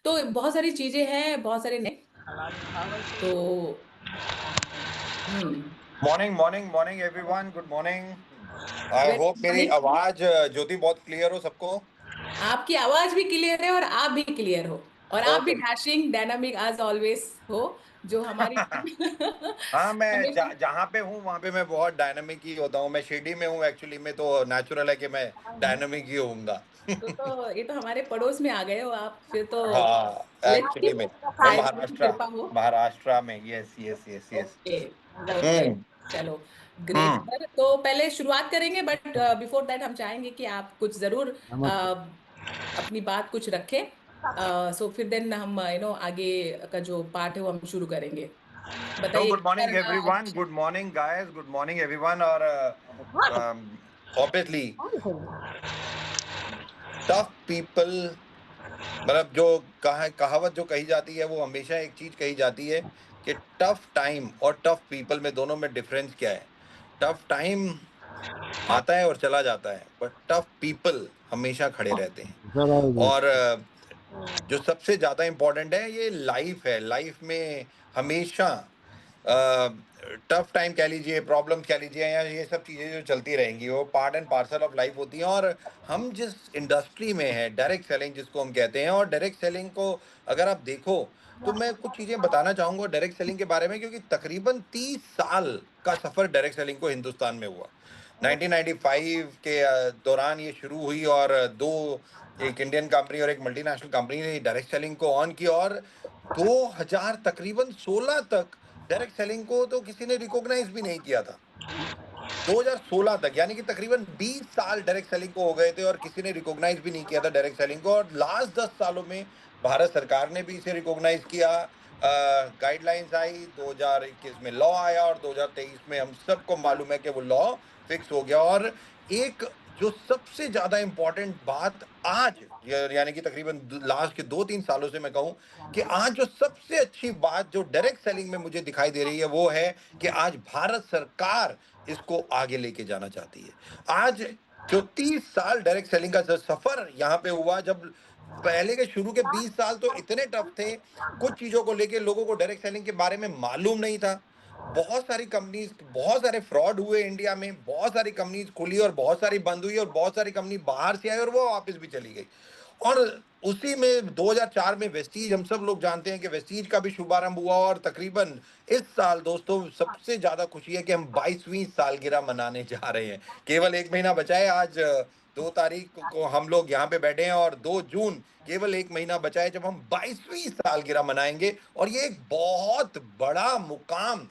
तो बहुत सारी चीजें हैं, बहुत सारे नए। तो हम्म। Morning morning morning everyone, good morning. I very hope मेरी मॉर्निंग। आवाज ज्योति बहुत क्लियर हो सबको। आपकी आवाज भी क्लियर है और आप भी क्लियर हो। और आप भी okay. Dashing dynamic as always हो, जो हमारी हाँ, मैं हमेशा। जहाँ पे हूँ वहाँ पे मैं बहुत डायनामिक ही होता हूँ। मैं शिरडी में हूँ एक्चुअली में, तो नेचुरल है कि मैं डायनामिक ही होऊंगा। तो ये तो हमारे पड़ोस में आ गए हो आप फिर तो। हाँ, लेट्स सी, एक्चुअली में मैं शायद उनकी महाराष्ट्र कृपा हो। महाराष्ट्र में। Yes yes yes yes. Okay okay. Hmm. चलो, ग्रेट हम्म। सर। तो पहले शुरुआत करेंगे, बट बिफोर दैट हम चाहेंगे कि आप कुछ जरूर नमस्ते। अपनी बात कुछ रखें। सो फिर देन हम आगे का जो पार्ट है वो हम शुरू करेंगे। तो बताइए गुड क्या मॉर्निंग रहा एवरीवन, आज। Good morning guys, good morning everyone. और ऑब्वियसली टफ पीपल, मतलब जो कहावत जो कही जाती है वो हमेशा एक चीज कही जाती है कि टफ टाइम और टफ पीपल में दोनों में डिफरेंस क्या है। टफ टाइम आता है और चला जाता है, बट टफ पीपल हमेशा खड़े रहते हैं। सर और भी। और जो सबसे ज्यादा इंपॉर्टेंट है ये लाइफ है। लाइफ में हमेशा टफ टाइम कह लीजिए, प्रॉब्लम कह लीजिए, या ये सब चीजें जो चलती रहेंगी वो part and parcel of life होती हैं। और हम जिस इंडस्ट्री में है, डायरेक्ट सेलिंग जिसको हम कहते हैं, और डायरेक्ट सेलिंग को अगर आप देखो तो मैं कुछ चीजें बताना चाहूंगा डायरेक्ट सेलिंग के बारे में, क्योंकि तकरीबन 30 साल का सफर डायरेक्ट सेलिंग को हिंदुस्तान में हुआ। 1995 के दौरान ये शुरू हुई, और दो, एक इंडियन कंपनी और एक मल्टीनेशनल कंपनी ने डायरेक्ट सेलिंग को ऑन किया। और 2000 तकरीबन 16 तक डायरेक्ट सेलिंग को तो किसी ने रिकॉग्नाइज भी नहीं किया था। 2016 तक, यानी कि तकरीबन 20 साल डायरेक्ट सेलिंग को हो गए थे और किसी ने रिकॉग्नाइज भी नहीं किया था डायरेक्ट सेलिंग को। और लास्ट 10 सालों में भारत सरकार ने भी इसे रिकॉग्नाइज किया। गाइडलाइंस आई, 2021 में लॉ आया, और 2023 में हम सबको मालूम है कि वो लॉ फिक्स हो गया। और एक जो सबसे ज्यादा इंपॉर्टेंट बात आज, यानी कि तकरीबन लास्ट के 2-3 सालों से मैं कहूं कि आज जो सबसे अच्छी बात जो डायरेक्ट सेलिंग में मुझे दिखाई दे रही है वो है कि आज भारत सरकार इसको आगे लेके जाना चाहती है। आज जो 30 साल डायरेक्ट सेलिंग का जो सफर यहाँ पे हुआ, जब पहले के शुरू के 20 साल तो इतने टफ थे, कुछ चीजों को लेके लोगों को डायरेक्ट सेलिंग के बारे में मालूम नहीं था। बहुत सारी कंपनीज, बहुत सारे फ्रॉड हुए इंडिया में, बहुत सारी कंपनीज खुली और बहुत सारी बंद हुई, और बहुत सारी कंपनी बाहर से आई और वो वापस भी चली गई। और उसी में 2004 में वेस्टीज, हम सब लोग जानते हैं कि वेस्टीज का भी शुभारंभ हुआ। और तकरीबन इस साल दोस्तों सबसे ज्यादा खुशी है कि हम 22वीं सालगिरह मनाने जा रहे हैं। केवल एक महीना बचा है। आज 2 तारीख को हम लोग यहाँ पे बैठे हैं, और 2 जून, केवल एक महीना बचा है जब हम 22वीं सालगिरह मनाएंगे। और ये एक बहुत बड़ा मुकाम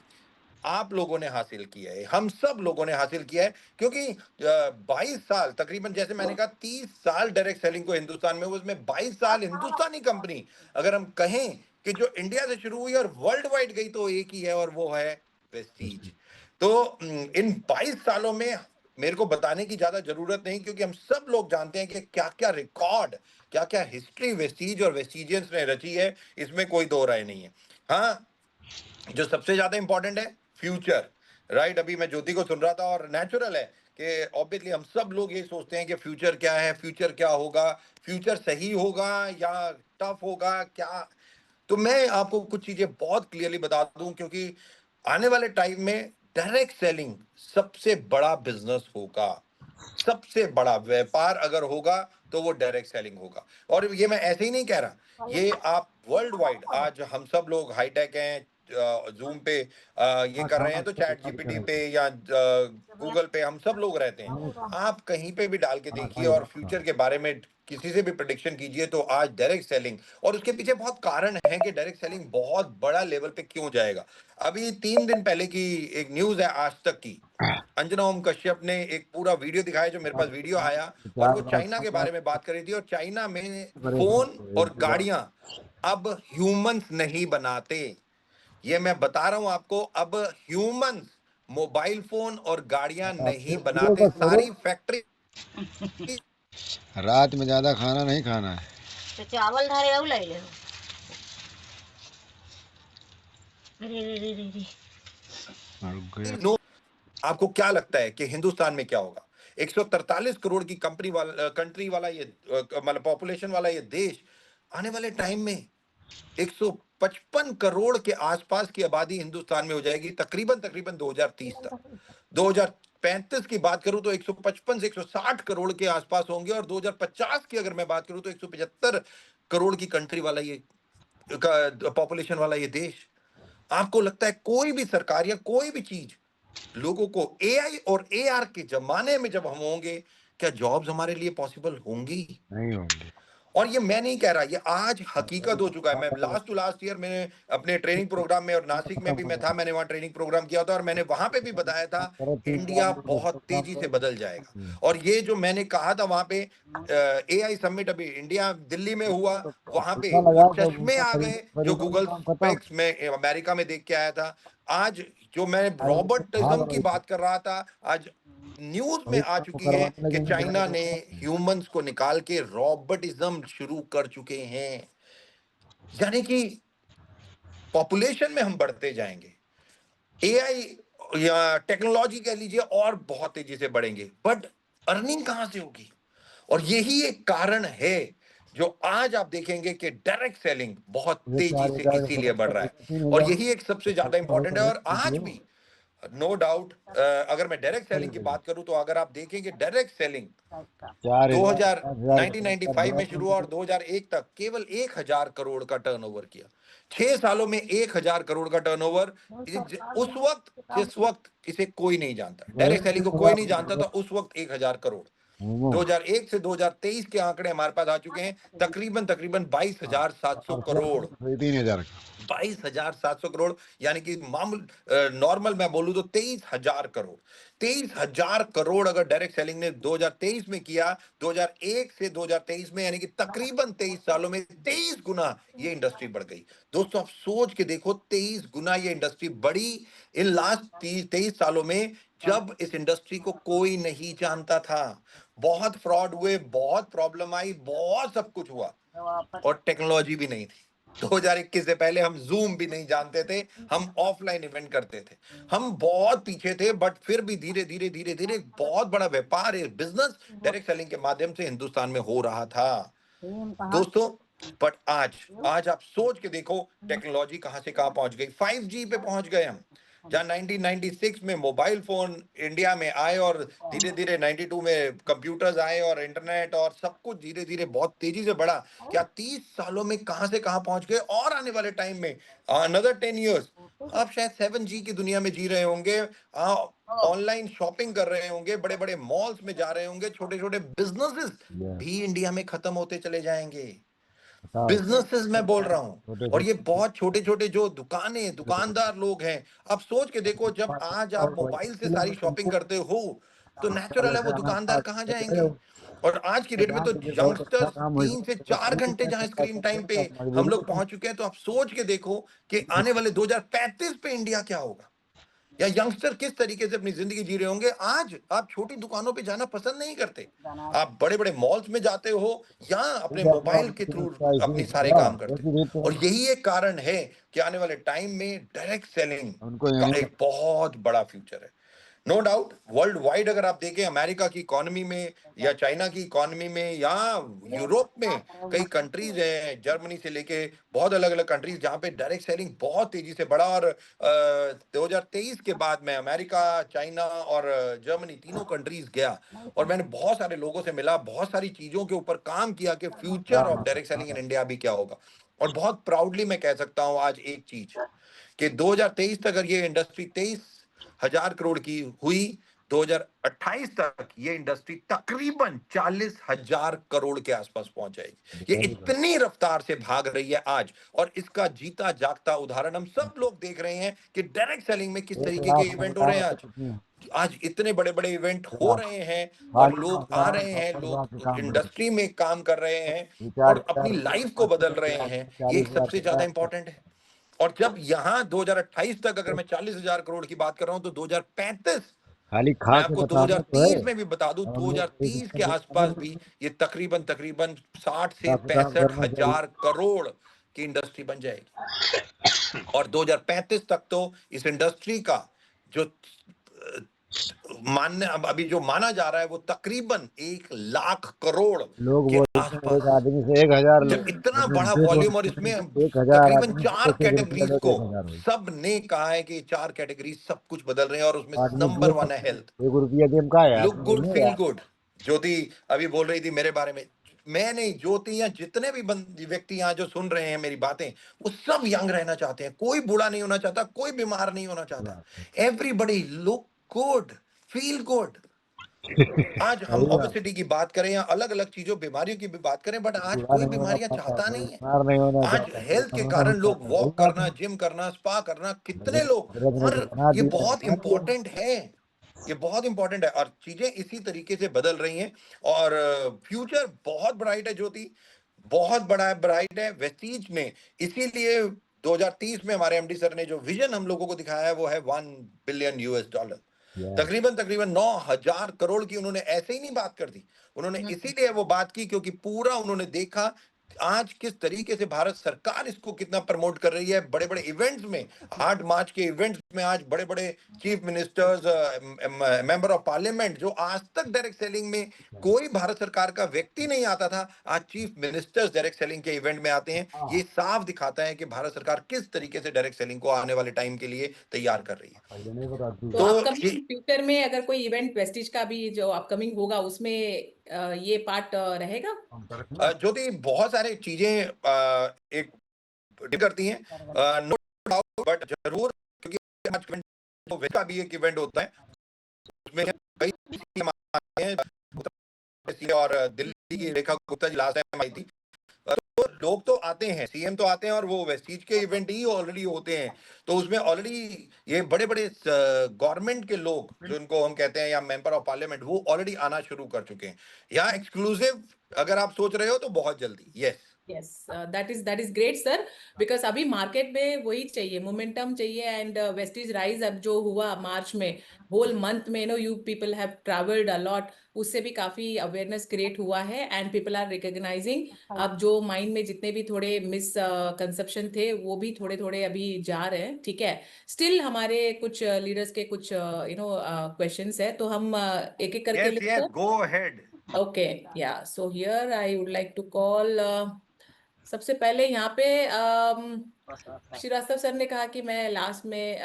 आप लोगों ने हासिल किया है, हम सब लोगों ने हासिल किया है, क्योंकि 22 साल, तकरीबन जैसे मैंने कहा 30 साल डायरेक्ट सेलिंग को हिंदुस्तान में, उसमें 22 साल हिंदुस्तानी कंपनी अगर हम कहें कि जो इंडिया से शुरू हुई और वर्ल्ड वाइड गई तो एक ही है, और वो है वेस्टीज। तो इन 22 सालों में मेरे को बताने की ज्यादा जरूरत नहीं, क्योंकि हम सब लोग जानते हैं कि क्या क्या रिकॉर्ड, क्या क्या हिस्ट्री वेस्टीज और वेस्टीजियंस ने रची है। इसमें कोई दो राय नहीं है। हाँ, जो सबसे ज्यादा इंपॉर्टेंट है फ्यूचर। राइट, अभी मैं ज्योति को सुन रहा था, और नेचुरल है कि ऑब्वियसली हम सब लोग ये सोचते हैं कि फ्यूचर क्या है, फ्यूचर क्या होगा, फ्यूचर सही होगा या टफ होगा क्या। तो मैं आपको कुछ चीजें बहुत क्लियरली बता दूं, क्योंकि आने वाले टाइम में डायरेक्ट सेलिंग सबसे बड़ा बिजनेस होगा। सबसे बड़ा व्यापार अगर होगा तो वो डायरेक्ट सेलिंग होगा। और ये मैं ऐसे ही नहीं कह रहा, ये आप वर्ल्ड वाइड, आज हम सब लोग हाईटेक हैं, जूम पे ये हाँ, कर रहे खाना हैं, तो तो चैट कब जीपीटी पे करेंगे? या गूगल पे हम सब लोग रहते हैं। आप कहीं पे भी डाल के खाना देखिए खाएगा और आपका। फ्यूचर के बारे में किसी से भी प्रिडिक्शन कीजिए, तो आज डायरेक्ट सेलिंग, और उसके पीछे बहुत कारण है कि डायरेक्ट सेलिंग बहुत बड़ा लेवल पे क्यों जाएगा। अभी 3 दिन पहले की एक न्यूज है आज तक की, अंजना ओम कश्यप ने एक पूरा वीडियो दिखाया, जो मेरे पास वीडियो आया, और वो 4 बार चाइना 5 के बार बारे में बात कर रही थी। और चाइना में करेंगे फोन आपको और एक बार। गाड़ियां अब ह्यूमंस नहीं बनाते। ये मैं बता रहा हूं आपको, अब ह्यूमंस मोबाइल फोन और गाड़ियां नहीं आपसे बनाते, का छोड़ो। सारी फैक्ट्री। रात में ज्यादा खाना नहीं खाना है। तो चावल धारे आऊ लाई ले। अरे रे रे रे रे। और गया। नो, आपको क्या लगता है कि हिंदुस्तान में क्या होगा? 143 करोड़ की कंपनी वाला, कंट्री वाला ये, मतलब पॉपुलेशन वाला ये देश, आने वाले टाइम में 155 करोड़ के आसपास की आबादी हिंदुस्तान में हो जाएगी तकरीबन तकरीबन 2030 तक। 2035 की बात करूं तो 155 से 160 करोड़ के आसपास होंगे, और 2050 की अगर मैं बात करूं तो 175 करोड़ की कंट्री वाला ये पॉपुलेशन वाला ये देश। आपको लगता है कोई भी सरकार या कोई भी चीज लोगों को एआई और एआर के जमाने में जब हम होंगे, क्या जॉब्स हमारे लिए पॉसिबल होंगी? नहीं होंगे। और ये मैं नहीं कह रहा, ये आज हकीकत हो चुका है। मैं लास्ट टू लास्ट ईयर मैंने अपने ट्रेनिंग प्रोग्राम में, और नासिक में भी मैं था, मैंने वहां ट्रेनिंग प्रोग्राम किया था, और मैंने वहां पे भी बताया था इंडिया बहुत तेजी से बदल जाएगा। और ये जो मैंने कहा था वहां पे एआई समिट अभी इंडिया दिल्ली में हुआ, वहां पे वो चश्मे आ गए जो गूगल स्पेक्स में अमेरिका में देख के आया था। आज जो मैं रॉबर्टिज्म की बात कर रहा था, आज न्यूज में आ चुकी है कि चाइना ने ह्यूमंस को निकाल के रॉबर्टिज्म शुरू कर चुके हैं। यानी कि पॉपुलेशन में हम बढ़ते जाएंगे, एआई या टेक्नोलॉजी कह लीजिए और बहुत तेजी से बढ़ेंगे, बट अर्निंग कहां से होगी? और यही एक कारण है जो आज आप देखेंगे कि डायरेक्ट सेलिंग बहुत तेजी से इसीलिए बढ़ रहा है, और यही एक सबसे ज्यादा इंपॉर्टेंट है। और आज भी नो डाउट अगर मैं डायरेक्ट सेलिंग की बात करूं तो अगर आप देखेंगे डायरेक्ट सेलिंग 1995 में शुरू हुआ और 2001 तक केवल 1000 करोड़ का टर्नओवर किया। 6 सालों में 1000 करोड़ का टर्नओवर। उस वक्त, जिस वक्त इसे कोई नहीं जानता, डायरेक्ट सेलिंग को कोई नहीं जानता था, उस वक्त 1000 करोड़। 2001 से 2023 के आंकड़े हमारे पास आ चुके हैं, तकरीबन तकरीबन 22,700 करोड़। 3,000 22,700 करोड़, यानी कि मामूल नॉर्मल मैं बोलूं तो 23,000 करोड़। 23,000 करोड़ अगर डायरेक्ट सेलिंग ने 2023 में किया, 2001 से 2023 में, यानी कि तकरीबन 23 सालों में 23 गुना ये इंडस्ट्री बढ़ गई। दोस्तों आप सोच के देखो, 23 गुना ये इंडस्ट्री बढ़ी इन लास्ट 23 सालों में, जब इस इंडस्ट्री को कोई नहीं जानता था। बहुत फ्रॉड हुए, बहुत प्रॉब्लम आई, बहुत सब कुछ हुआ, और टेक्नोलॉजी भी नहीं थी। 2021 से पहले हम जूम भी नहीं जानते थे, हम ऑफलाइन इवेंट करते थे, हम बहुत पीछे थे, बट फिर भी धीरे धीरे धीरे धीरे बहुत बड़ा व्यापार, बिजनेस डायरेक्ट सेलिंग के माध्यम से हिंदुस्तान में हो रहा था दोस्तों। बट आज आप सोच के देखो टेक्नोलॉजी कहां से कहां पहुंच गई। 5G पे पहुंच गए हम, जहां 1996 में मोबाइल फोन इंडिया में आए, और धीरे धीरे 92 में कंप्यूटर्स आए, और इंटरनेट और सब कुछ धीरे धीरे बहुत तेजी से बढ़ा। क्या 30 सालों में कहां से कहां पहुंच गए? और आने वाले टाइम में अनदर 10 इयर्स आप शायद 7G की दुनिया में जी रहे होंगे, ऑनलाइन शॉपिंग कर रहे होंगे, बड़े बड़े मॉल्स में जा रहे होंगे, छोटे छोटे बिजनेसेस भी इंडिया में खत्म होते चले जाएंगे। बिजनेसेस मैं बोल रहा हूं, और ये बहुत छोटे छोटे जो दुकानदार लोग हैं। अब सोच के देखो, जब आज आप मोबाइल से सारी शॉपिंग करते हो तो नेचुरल है वो दुकानदार कहां जाएंगे? और आज की डेट में तो यंगस्टर्स 3 से 4 घंटे जहां स्क्रीन टाइम पे हम लोग पहुंच चुके हैं, तो आप सोच के देखो कि आने वाले 2035 पे इंडिया क्या होगा, या यंगस्टर किस तरीके से अपनी जिंदगी जी रहे होंगे। आज आप छोटी दुकानों पे जाना पसंद नहीं करते, आप बड़े बड़े मॉल्स में जाते हो, या अपने मोबाइल के थ्रू अपनी सारे काम करते हो। और यही एक कारण है कि आने वाले टाइम में डायरेक्ट सेलिंग का एक बहुत बड़ा फ्यूचर है। नो डाउट वर्ल्ड वाइड अगर आप देखें, अमेरिका की इकोनॉमी में, या चाइना की इकोनॉमी में, या यूरोप में कई कंट्रीज हैं, जर्मनी से लेके बहुत अलग अलग कंट्रीज, जहां पे डायरेक्ट सेलिंग बहुत तेजी से बढ़ा। और 2023 के बाद मैं अमेरिका, चाइना और जर्मनी तीनों कंट्रीज गया, और मैंने बहुत सारे लोगों से मिला, बहुत सारी चीजों के ऊपर काम किया कि future of direct selling in India भी क्या होगा। और बहुत प्राउडली मैं कह सकता हूं आज एक चीज, कि 2023 तक अगर ये इंडस्ट्री 23,000 करोड़ की हुई, 2028 तक ये इंडस्ट्री तकरीबन 40,000 करोड़ के आसपास पहुंच जाएगी। ये इतनी रफ्तार से भाग रही है आज, और इसका जीता जागता उदाहरण हम सब लोग देख रहे हैं कि डायरेक्ट सेलिंग में किस तरीके के इवेंट हो रहे हैं। आज इतने बड़े बड़े इवेंट हो रहे हैं, और लोग आ रहे हैं, लोग इंडस्ट्री में काम कर रहे हैं, और अपनी लाइफ को बदल रहे हैं। ये सबसे ज्यादा इंपॉर्टेंट है। और जब यहां 2028 तक अगर मैं 40,000 करोड़ की बात कर रहा हूं, तो 2035, खाली मैं खा के आपको बताना तो है। 2030 में भी बता दूं, 2030 के आसपास भी ये तकरीबन तकरीबन 60 से 65,000 करोड़ की इंडस्ट्री बन जाएगी। और 2035 तक तो इस इंडस्ट्री का जो मानने अब अभी जो माना जा रहा है वो तकरीबन 1 लाख करोड़ लोग के बोलते हैं आसपास एक है। आदमी से 1000 जब लोग इतना मतलब बड़ा डेथ हो वॉल्यूम और गई, इसमें 1000 तकरीबन आदमी से 4 एक एक रुपया कैटेगरीज लो तो को 1000 हो। सब ने कहा है कि 4 कैटेगरीज सब कुछ बदल रहे हैं और उसमें आदमी नंबर दिए 1 है हेल्थ। 1 रुपया देम का है लुक आदमी गुड नहीं फील यार। गुड। ज्योति अभी बोल रही थी मेरे बारे में। मैं नहीं, ज्योति या जितने भी व्यक्ति यहाँ जो सुन रहे हैं मेरी बातें, वो सब यंग रहना चाहते हैं। कोई बूढ़ा नहीं होना चाहता, कोई बीमार नहीं होना चाहता। Everybody look good, feel good. आज हम सही बात। ओबेसिटी की बात करें या अलग अलग चीजों बीमारियों की भी बात करें, बट आज बूढ़ा कोई नहीं होना बीमारियां चाहता, चाहता कोई नहीं है। बीमार नहीं होना आज चाहता, कोई हेल्थ के कमाना कारण नहीं लोग चाहता। सही वॉक बात है। करना, जिम करना, स्पा करना, कितने लोग। कुदरत ने और जो बना ये दिया बहुत बना दिया। इंपॉर्टेंट है। ये बहुत इंपॉर्टेंट है और चीजें इसी तरीके से बदल रही हैं। और फ्यूचर बहुत ब्राइट है ज्योति, बहुत बड़ा है, ब्राइट है। वेस्टीज ने इसीलिए 2030 में हमारे एमडी सर ने जो विजन हम लोगों को दिखाया है वो है $1 बिलियन। यार तकरीबन तकरीबन 9,000 करोड़ की उन्होंने ऐसे ही नहीं बात कर दी। उन्होंने इसीलिए वो बात की क्योंकि पूरा उन्होंने देखा आज किस तरीके से भारत सरकार इसको कितना प्रमोट कर रही है। बड़े बड़े इवेंट्स में, 8 मार्च के इवेंट्स में आज बड़े बड़े chief ministers, member of parliament, जो आज तक डायरेक्ट सेलिंग में कोई भारत सरकार का व्यक्ति नहीं आता था, आज चीफ मिनिस्टर्स डायरेक्ट सेलिंग के इवेंट में आते हैं। ये साफ दिखाता है कि भारत सरकार किस तरीके से डायरेक्ट सेलिंग को आने वाले टाइम के लिए तैयार कर रही है। पहले नहीं बता तू। तो तो अपकमिंग फ्यूचर में अगर कोई इवेंट वेस्टिज का भी जो अपकमिंग होगा उसमें ये पार्ट रहेगा। ज्योति बहुत सारे चीजें एक करती हैं, नो डाउट, बट जरूर, क्योंकि आज event तो का भी एक इवेंट होता है, उसमें कई CM आते हैं, उत्तर प्रदेश और दिल्ली की Rekha Gupta ji last time I थी। तो लोग तो आते हैं, सीएम तो आते हैं और वो वेस्टीज के इवेंट ही ऑलरेडी होते हैं। तो उसमें ऑलरेडी ये बड़े बड़े गवर्नमेंट के लोग, जो उनको हम कहते हैं, या मेंबर ऑफ पार्लियामेंट, वो ऑलरेडी आना शुरू कर चुके हैं। या एक्सक्लूसिव अगर आप सोच रहे हो तो बहुत जल्दी। Yes yes, that is great sir, because अभी मार्केट में वही चाहिए, मोमेंटम चाहिए। एंड वेस्टीज राइज अब जो हुआ मार्च में, होल मंथ में, no you people have travelled a lot, उससे भी काफी अवेयरनेस क्रिएट हुआ है एंड पीपल आर रिकॉग्नाइजिंग। अब जो माइंड में जितने भी थोड़े मिस कंसेप्शन थे वो भी थोड़े थोड़े अभी जा रहे हैं, ठीक है। स्टिल हमारे कुछ लीडर्स के कुछ क्वेश्चंस है, तो हम एक एक करके यस लेते यस, हैं। गो अहेड। ओके, या so here I would like to call, सबसे पहले यहाँ पे श्रीवास्तव सर ने कहा कि मैं लास्ट में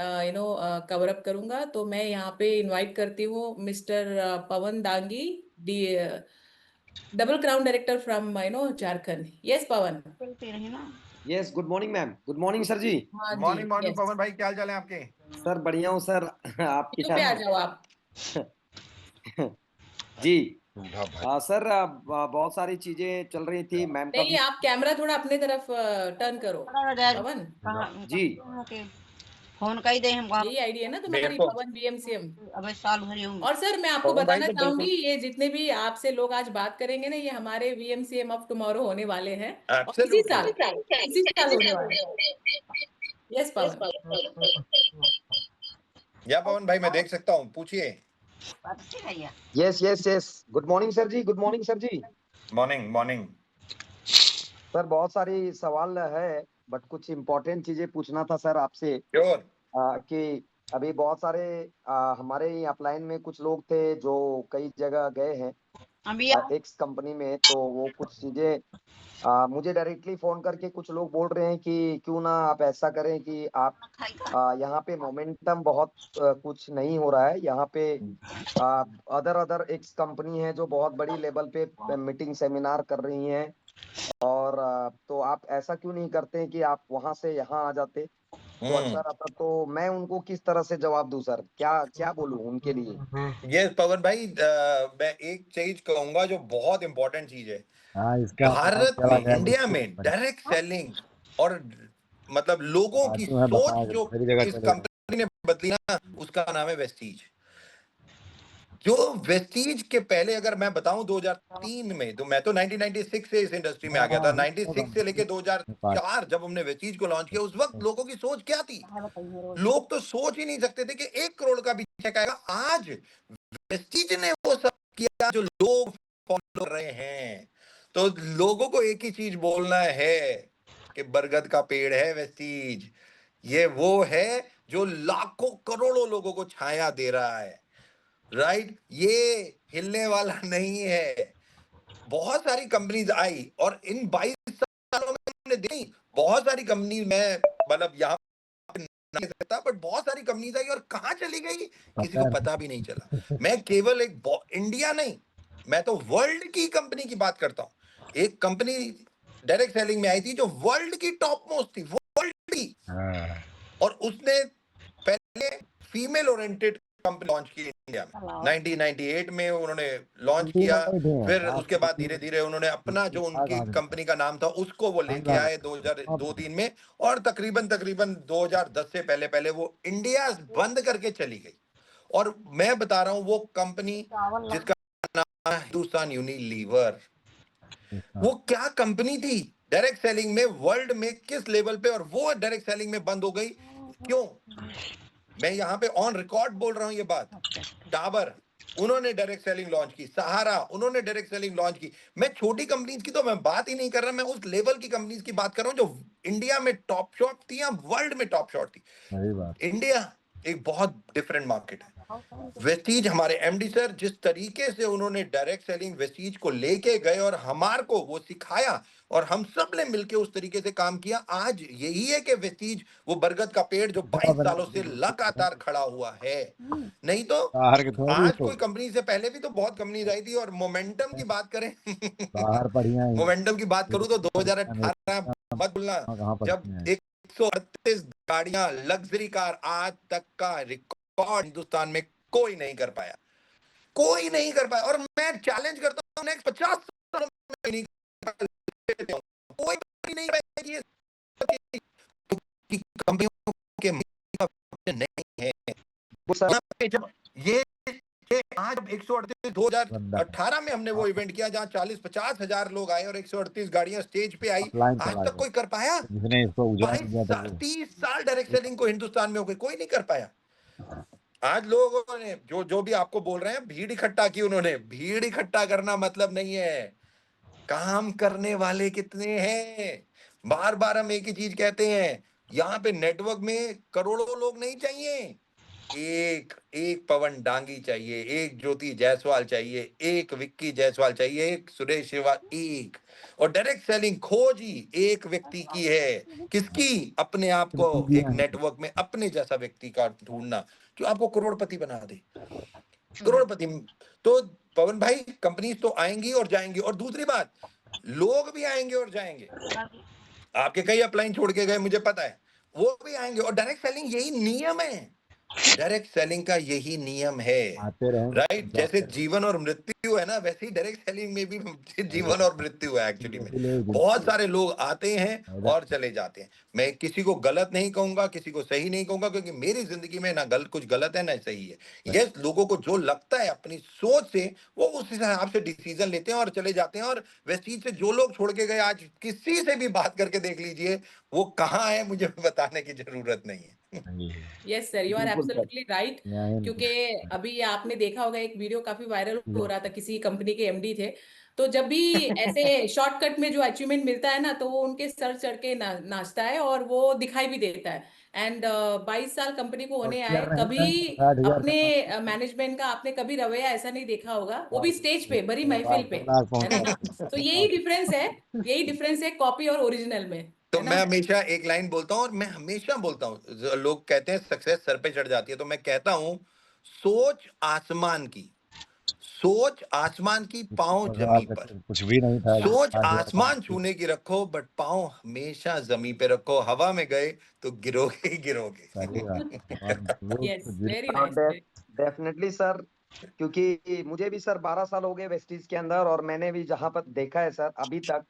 कवर अप करूंगा, तो मैं यहाँ पे इनवाइट करती हूँ mister Pawan Dangi, D double crown director from Jharkhand. Yes Pawan. चलते रहे ना। Yes, good morning ma'am. Good morning sir ji. हाँ जी, मॉर्निंग मॉर्निंग यस, पवन भाई, क्या हाल चाल है आपके? सर बढ़िया हूँ सर। आपकी पे आ तरह। जाओ आप। जी। बूढ़ा भाई। सर बहुत सारी चीजें चल रही थी मैम का नहीं, भी। आप कैमरा थोड़ा अपने तरफ टर्न करो पवन। जी। फोन कर दे हम यही आईडी है ना मेरे तुम्हारी, को पवन बीएमसीएम। अबे साल भरी होंगे। और सर मैं आपको पवन भाई बताना तो चाहूंगी, बिल्कुल ये जितने भी आपसे लोग आज बात करेंगे ना, ये हमारे वीएमसीएम ऑफ टुमारो होने वाले हैं, और एब्सोल्युटली। इसी साल होने वाले हैं। यस पवन। या पवन भाई, मैं देख सकता हूँ, पूछिए। Yes yes yes, good morning sir ji. Good morning sir ji. Morning morning. Sir बहुत सारी सवाल है, बट कुछ इम्पोर्टेंट चीजें पूछना था सर आपसे। श्योर। कि अभी बहुत सारे हमारे ही अपलाइन में कुछ लोग थे जो कई जगह गए हैं अभी एक्स कंपनी में, तो वो कुछ चीजें मुझे डायरेक्टली फोन करके कुछ लोग बोल रहे हैं कि क्यों ना आप ऐसा करें कि आप यहाँ पे मोमेंटम बहुत कुछ नहीं हो रहा है यहाँ पे। अदर अदर एक्स कंपनी है जो बहुत बड़ी लेवल पे मीटिंग सेमिनार कर रही हैं, और तो आप ऐसा क्यों नहीं करते हैं कि आप वहां से यहाँ आ जाते तो अच्छा रहता। तो मैं उनको किस तरह से जवाब दूं सर, क्या क्या बोलूं उनके लिए? ये पवन भाई, मैं एक चीज कहूंगा जो बहुत इंपॉर्टेंट चीज है। हाँ इसका मतलब भारत चला में, गया इंडिया बिल्कुल में भाई। डायरेक्ट सेलिंग और मतलब लोगों की बाजू में सोच बताया जो दूसरी जगह इस चले गए। कंपनी ने बदली ना, उसका नाम है वेस्टीज। जो वेस्टीज के पहले अगर मैं बताऊं 2003 में, तो मैं तो 1996 से इस इंडस्ट्री में आ गया था। 96 से लेके 2004 जब हमने वेस्टीज को लॉन्च किया, उस वक्त लोगों की सोच क्या थी? लोग तो सोच ही नहीं सकते थे कि 1 करोड़ का भी चेक आएगा। आज वेस्टीज ने वो सब किया जो लोग फॉलो कर रहे हैं। तो लोगों को एक ही चीज बोलना है कि बरगद का पेड़ है वेस्टीज। ये वो है जो लाखों करोड़ों लोगों को छाया दे रहा है। राइट, ये हिलने वाला नहीं है। बहुत सारी कंपनीज आई और इन 22 सालों में हमने देखी बहुत सारी कंपनीज, मैं मतलब यहाँ नहीं सकता, बट बहुत सारी कंपनीज आई और कहाँ चली गई किसी को पता भी नहीं चला। मैं केवल एक इंडिया नहीं, मैं तो वर्ल्ड की कंपनी की बात करता हूँ। एक कंपनी डायरेक्ट सेलिंग में आई थी जो वर्ल्ड की टॉप मोस्ट थी, वर्ल्ड की, और उसने पहले फीमेल ओरिएंटेड कंपनी लॉन्च की इंडिया में 1998 में उन्होंने लॉन्च किया। फिर उसके बाद धीरे धीरे उन्होंने अपना जो उनकी कंपनी का नाम था उसको वो लेके आए 2002-3 में, और तकरीबन 2010 से पहले पहले वो इंडिया बंद करके चली गई। और मैं बता रहा हूं वो कंपनी जिसका नाम है हिंदुस्तान यूनिलीवर, वो क्या कंपनी थी डायरेक्ट सेलिंग में, वर्ल्ड में किस लेवल पे, और वो डायरेक्ट सेलिंग में बंद हो गई क्यों? मैं यहाँ पे ऑन रिकॉर्ड बोल रहा हूँ ये बात। डाबर उन्होंने डायरेक्ट सेलिंग लॉन्च की, सहारा उन्होंने डायरेक्ट सेलिंग लॉन्च की। मैं छोटी कंपनीज की तो मैं बात ही नहीं कर रहा, मैं उस लेवल की कंपनीज की बात कर रहा हूँ जो इंडिया में टॉप शॉट थी या वर्ल्ड में टॉप शॉट थी। इंडिया एक बहुत डिफरेंट मार्केट है। वेस्टीज हमारे एमडी सर जिस तरीके से उन्होंने डायरेक्ट सेलिंग वेस्टीज को लेके गए और हमार को वो सिखाया और हम सब ने मिलके उस तरीके से काम किया, आज यही है कि वेस्टीज वो बरगद का पेड़ जो 22 सालों से लगातार खड़ा हुआ है। नहीं तो आज कोई कंपनी से पहले भी तो बहुत कंपनी आई थी। और मोमेंटम की बात करें मोमेंटम की बात करूं तो 2018 मत भूलना, जब 138 गाड़ियां लग्जरी कार, आज तक का रिकॉर्ड हिंदुस्तान में कोई नहीं कर पाया, कोई नहीं कर पाया। और मैं चैलेंज करता हूं नेक्स्ट 50 सालों में नहीं कर पाया, कोई नहीं पाएगी कंपनियों के नहीं है। जब ये आज 138 2018 में हमने वो इवेंट किया जहां 40-50 हजार लोग आए और 138 गाड़ियां स्टेज पे आई, आज तक कोई कर पाया? 30 साल डायरेक्ट सेलिंग को हिंदुस्तान में हो गए, कोई नहीं कर पाया। आज लोगों ने जो भी आपको बोल रहे हैं भीड़ इकट्ठा की, उन्होंने भीड़ इकट्ठा करना मतलब नहीं है, काम करने वाले कितने हैं। बार बार हम एक ही चीज कहते हैं, यहाँ पे नेटवर्क में करोड़ों लोग नहीं चाहिए, एक एक पवन डांगी चाहिए, एक ज्योति जायसवाल चाहिए, एक विक्की जायसवाल चाहिए, एक सुरेश श्रीवाल, एक। और डायरेक्ट सेलिंग खोज ही एक व्यक्ति की है, किसकी? अपने आप को एक नेटवर्क में अपने जैसा व्यक्ति का ढूंढना जो आपको करोड़पति बना दे, करोड़पति। तो पवन भाई कंपनीज तो आएंगी और जाएंगी, और दूसरी बात लोग भी आएंगे और जाएंगे। आपके कई अपलाइन छोड़ के गए मुझे पता है, वो भी आएंगे। और डायरेक्ट सेलिंग यही नियम है, डायरेक्ट सेलिंग का यही नियम है, राइट। जैसे जीवन और मृत्यु है ना, वैसे ही डायरेक्ट सेलिंग में भी जीवन और मृत्यु है एक्चुअली में। बहुत सारे लोग आते हैं और चले जाते हैं। मैं किसी को गलत नहीं कहूंगा, किसी को सही नहीं कहूंगा, क्योंकि मेरी जिंदगी में ना कुछ गलत है ना सही है। यस, लोगों को जो लगता है अपनी सोच से वो उस हिसाब से डिसीजन लेते हैं और चले जाते हैं। और वेस्टीज से जो लोग छोड़ के गए, आज किसी से भी बात करके देख लीजिए वो कहाँ है, मुझे बताने की जरूरत नहीं है। Yes sir, you are absolutely right. क्योंकि अभी आपने देखा होगा एक वीडियो काफी वायरल हो रहा था, किसी कंपनी के एमडी थे, तो जब भी ऐसे शॉर्टकट में जो अचीवमेंट मिलता है ना, तो वो उनके सर चढ़ के नाचता है और वो दिखाई भी देता है। एंड 22 साल कंपनी को होने आए, कभी अपने मैनेजमेंट का आपने कभी रवैया ऐसा नहीं देखा होगा, वो भी स्टेज पे, बड़ी महफिल पे, है ना। तो यही डिफरेंस है, यही डिफरेंस है कॉपी और ओरिजिनल में। तो मैं हमेशा एक लाइन बोलता हूँ, और मैं हमेशा बोलता हूँ, लोग कहते हैं सक्सेस सर पे चढ़ जाती है, तो मैं कहता हूँ सोच आसमान की, सोच आसमान की, पांव जमीन पर। कुछ भी नहीं था, सोच आसमान छूने की रखो, बट पांव हमेशा जमीन पे रखो। हवा में गए तो गिरोगे ही गिरोगे। Yes, very nice. Definitely sir, क्योंकि मुझे भी सर 12 साल हो गए वेस्टीज के अंदर, और मैंने भी जहां पर देखा है सर अभी तक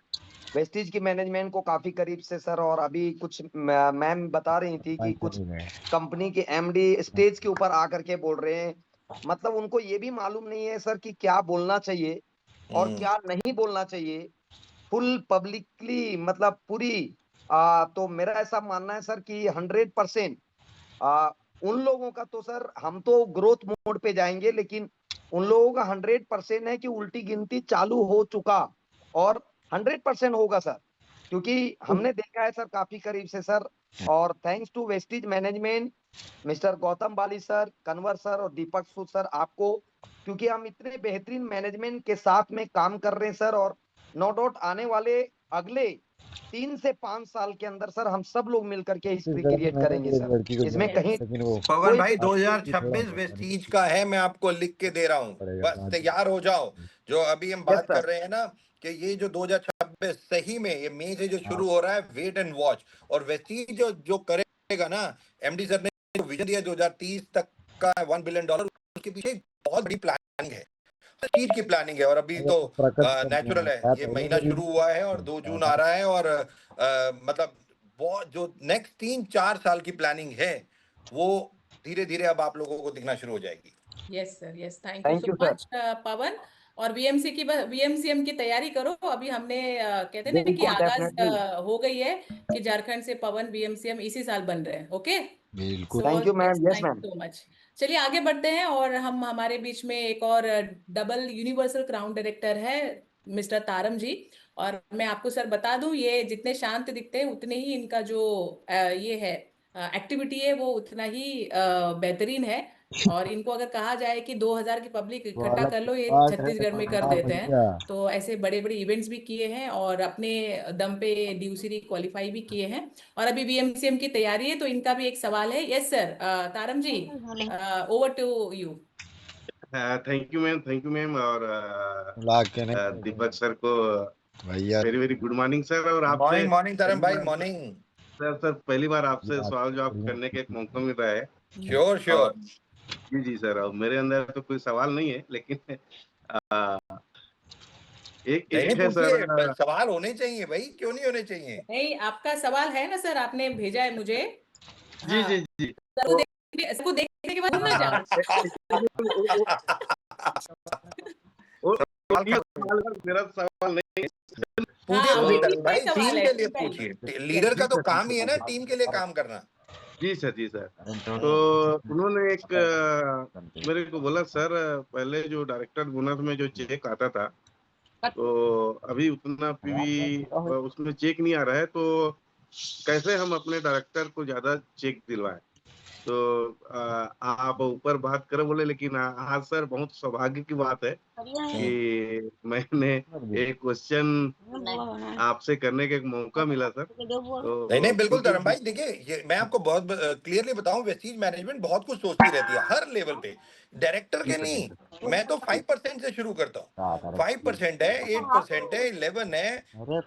वेस्टीज की मैनेजमेंट को काफी करीब से सर। और अभी कुछ मैम बता रही थी कि कुछ कंपनी के एमडी स्टेज के ऊपर आकर के बोल रहे हैं, मतलब उनको ये भी मालूम नहीं है सर कि क्या बोलना चाहिए और क्या नहीं बोलना चाहिए फुल पब्लिकली, मतलब पूरी। तो मेरा ऐसा मानना है सर कि 100% उन लोगों का तो सर, हम तो ग्रोथ मोड पे जाएंगे, लेकिन उन लोगों का 100% है कि उल्टी गिनती चालू हो चुका, और 100% होगा सर, क्योंकि हमने देखा है सर काफी करीब से सर। और thanks to Vestige management mister Gautam Bali sir, Kanwar sir और दीपक सूद सर, आपको, क्योंकि हम इतने बेहतरीन मैनेजमेंट के साथ में काम कर रहे हैं सर, और नो डाउट आने वाले अगले 3 से 5 साल के अंदर सर हम सब लोग मिलकर के हिस्ट्री क्रिएट करेंगे एक सर। लड़की को इसमें कहीं लेकिन वो पवन कोई भाई भी 2026 वेस्टीज का है, मैं आपको लिख के दे रहा हूँ, पड़ेगा बस तैयार हो जाओ। जो अभी हम यस बात कर सर, रहे हैं ना कि ये जो 2026 सही में ये मई से जो शुरू हो रहा है, वेट एंड वॉच। और वेस्टीज जो जो करेगा ना, एमडी सर ने जो विजन दिया 2030 तक का $1 बिलियन, उसके पीछे एक बहुत बड़ी प्लानिंग है, चीज की प्लानिंग है। और अभी अरे तो प्रकट नेचुरल है, है ये तो महीना शुरू हुआ है और 2 जून आ रहा है, और मतलब बहुत जो नेक्स्ट 3-4 साल की प्लानिंग है वो धीरे धीरे अब आप लोगों को दिखना शुरू हो जाएगी। Yes sir, yes, thank you thank so you sir. Much Pawan. और वीएमसीएम की तैयारी करो। अभी हमने कहते हैं ना कि बिल्कुल आगाज डेफिनेटली, हो गई है कि झारखंड से पवन वीएमसीएम इसी साल बन रहे हैं। ओके, बिल्कुल। So thank you yes, ma'am, yes thank ma'am. You so much. चलिए आगे बढ़ते हैं, और हम हमारे बीच में एक और डबल यूनिवर्सल क्राउन डायरेक्टर है, मिस्टर तारम जी। और मैं आपको सर बता दूं, ये जितने शांत दिखते हैं उतने ही इनका जो ये है एक्टिविटी है वो उतना ही बेहतरीन है। और इनको अगर कहा जाए कि 2000 की पब्लिक वो इकट्ठा अलग कर लो, ये पार्ट है छत्तीसगढ़ में कर हाँ देते हैं। भैया। तो ऐसे बड़े बड़े इवेंट्स भी किए हैं और अपने दम पे ड्यूसरी क्वालिफाई भी किए हैं। और अभी वीएमसीएम की तैयारी है, तो इनका भी एक सवाल है। Yes sir, Taram ji, over to you. Thank you ma'am, और ला के दीपक नहीं सर को भैया very very good morning sir. और आपसे मॉर्निंग मॉर्निंग तरम पहली भाई, बार मॉर्निंग। सर पहली बार आपसे ये सवाल जवाब बढ़िया। करने का एक मौका मिल रहा है। Sure sure. और जी जी सर, और मेरे अंदर तो कोई सवाल नहीं है, लेकिन आ, एक नहीं नहीं एक है सर। पूछिए, सवाल होने चाहिए भाई, क्यों नहीं होने चाहिए। नहीं, आपका सवाल है ना सर, आपने भेजा है मुझे। जी हाँ, जी जी। सर को सबको देखने के बाद भूल ना जाओ। मेरा सवाल नहीं। पूछिए हाँ, पूछिए वही तो तरम टीम का भाई, ही सवाल टीम है, के लिए टीम का ही। पूछिए, यस, लीडर का तो काम ही है ना टीम के लिए काम करना। जी सर, जी सर। तो उन्होंने एक मेरे को बोला सर, पहले जो डायरेक्टर बोनस में जो चेक आता था, तो अभी उतना पीवी उसमें चेक नहीं आ रहा है, तो कैसे हम अपने डायरेक्टर को ज्यादा चेक दिलवाएं। तो आप ऊपर बात करो बोले, लेकिन आज सर बहुत सौभाग्य की बात है कि मैंने एक क्वेश्चन आपसे करने का एक मौका मिला सर। नहीं नहीं तो बिल्कुल क्योंकि तरम भाई, देखिए ये मैं आपको बहुत क्लियरली बताऊं, वेस्टीज मैनेजमेंट बहुत कुछ सोचती रहती है हर लेवल पे, डायरेक्टर जी के सर, जी नहीं। सर। मैं तो 5% से शुरू करता हूँ, 5% है, 8% है, 11 है,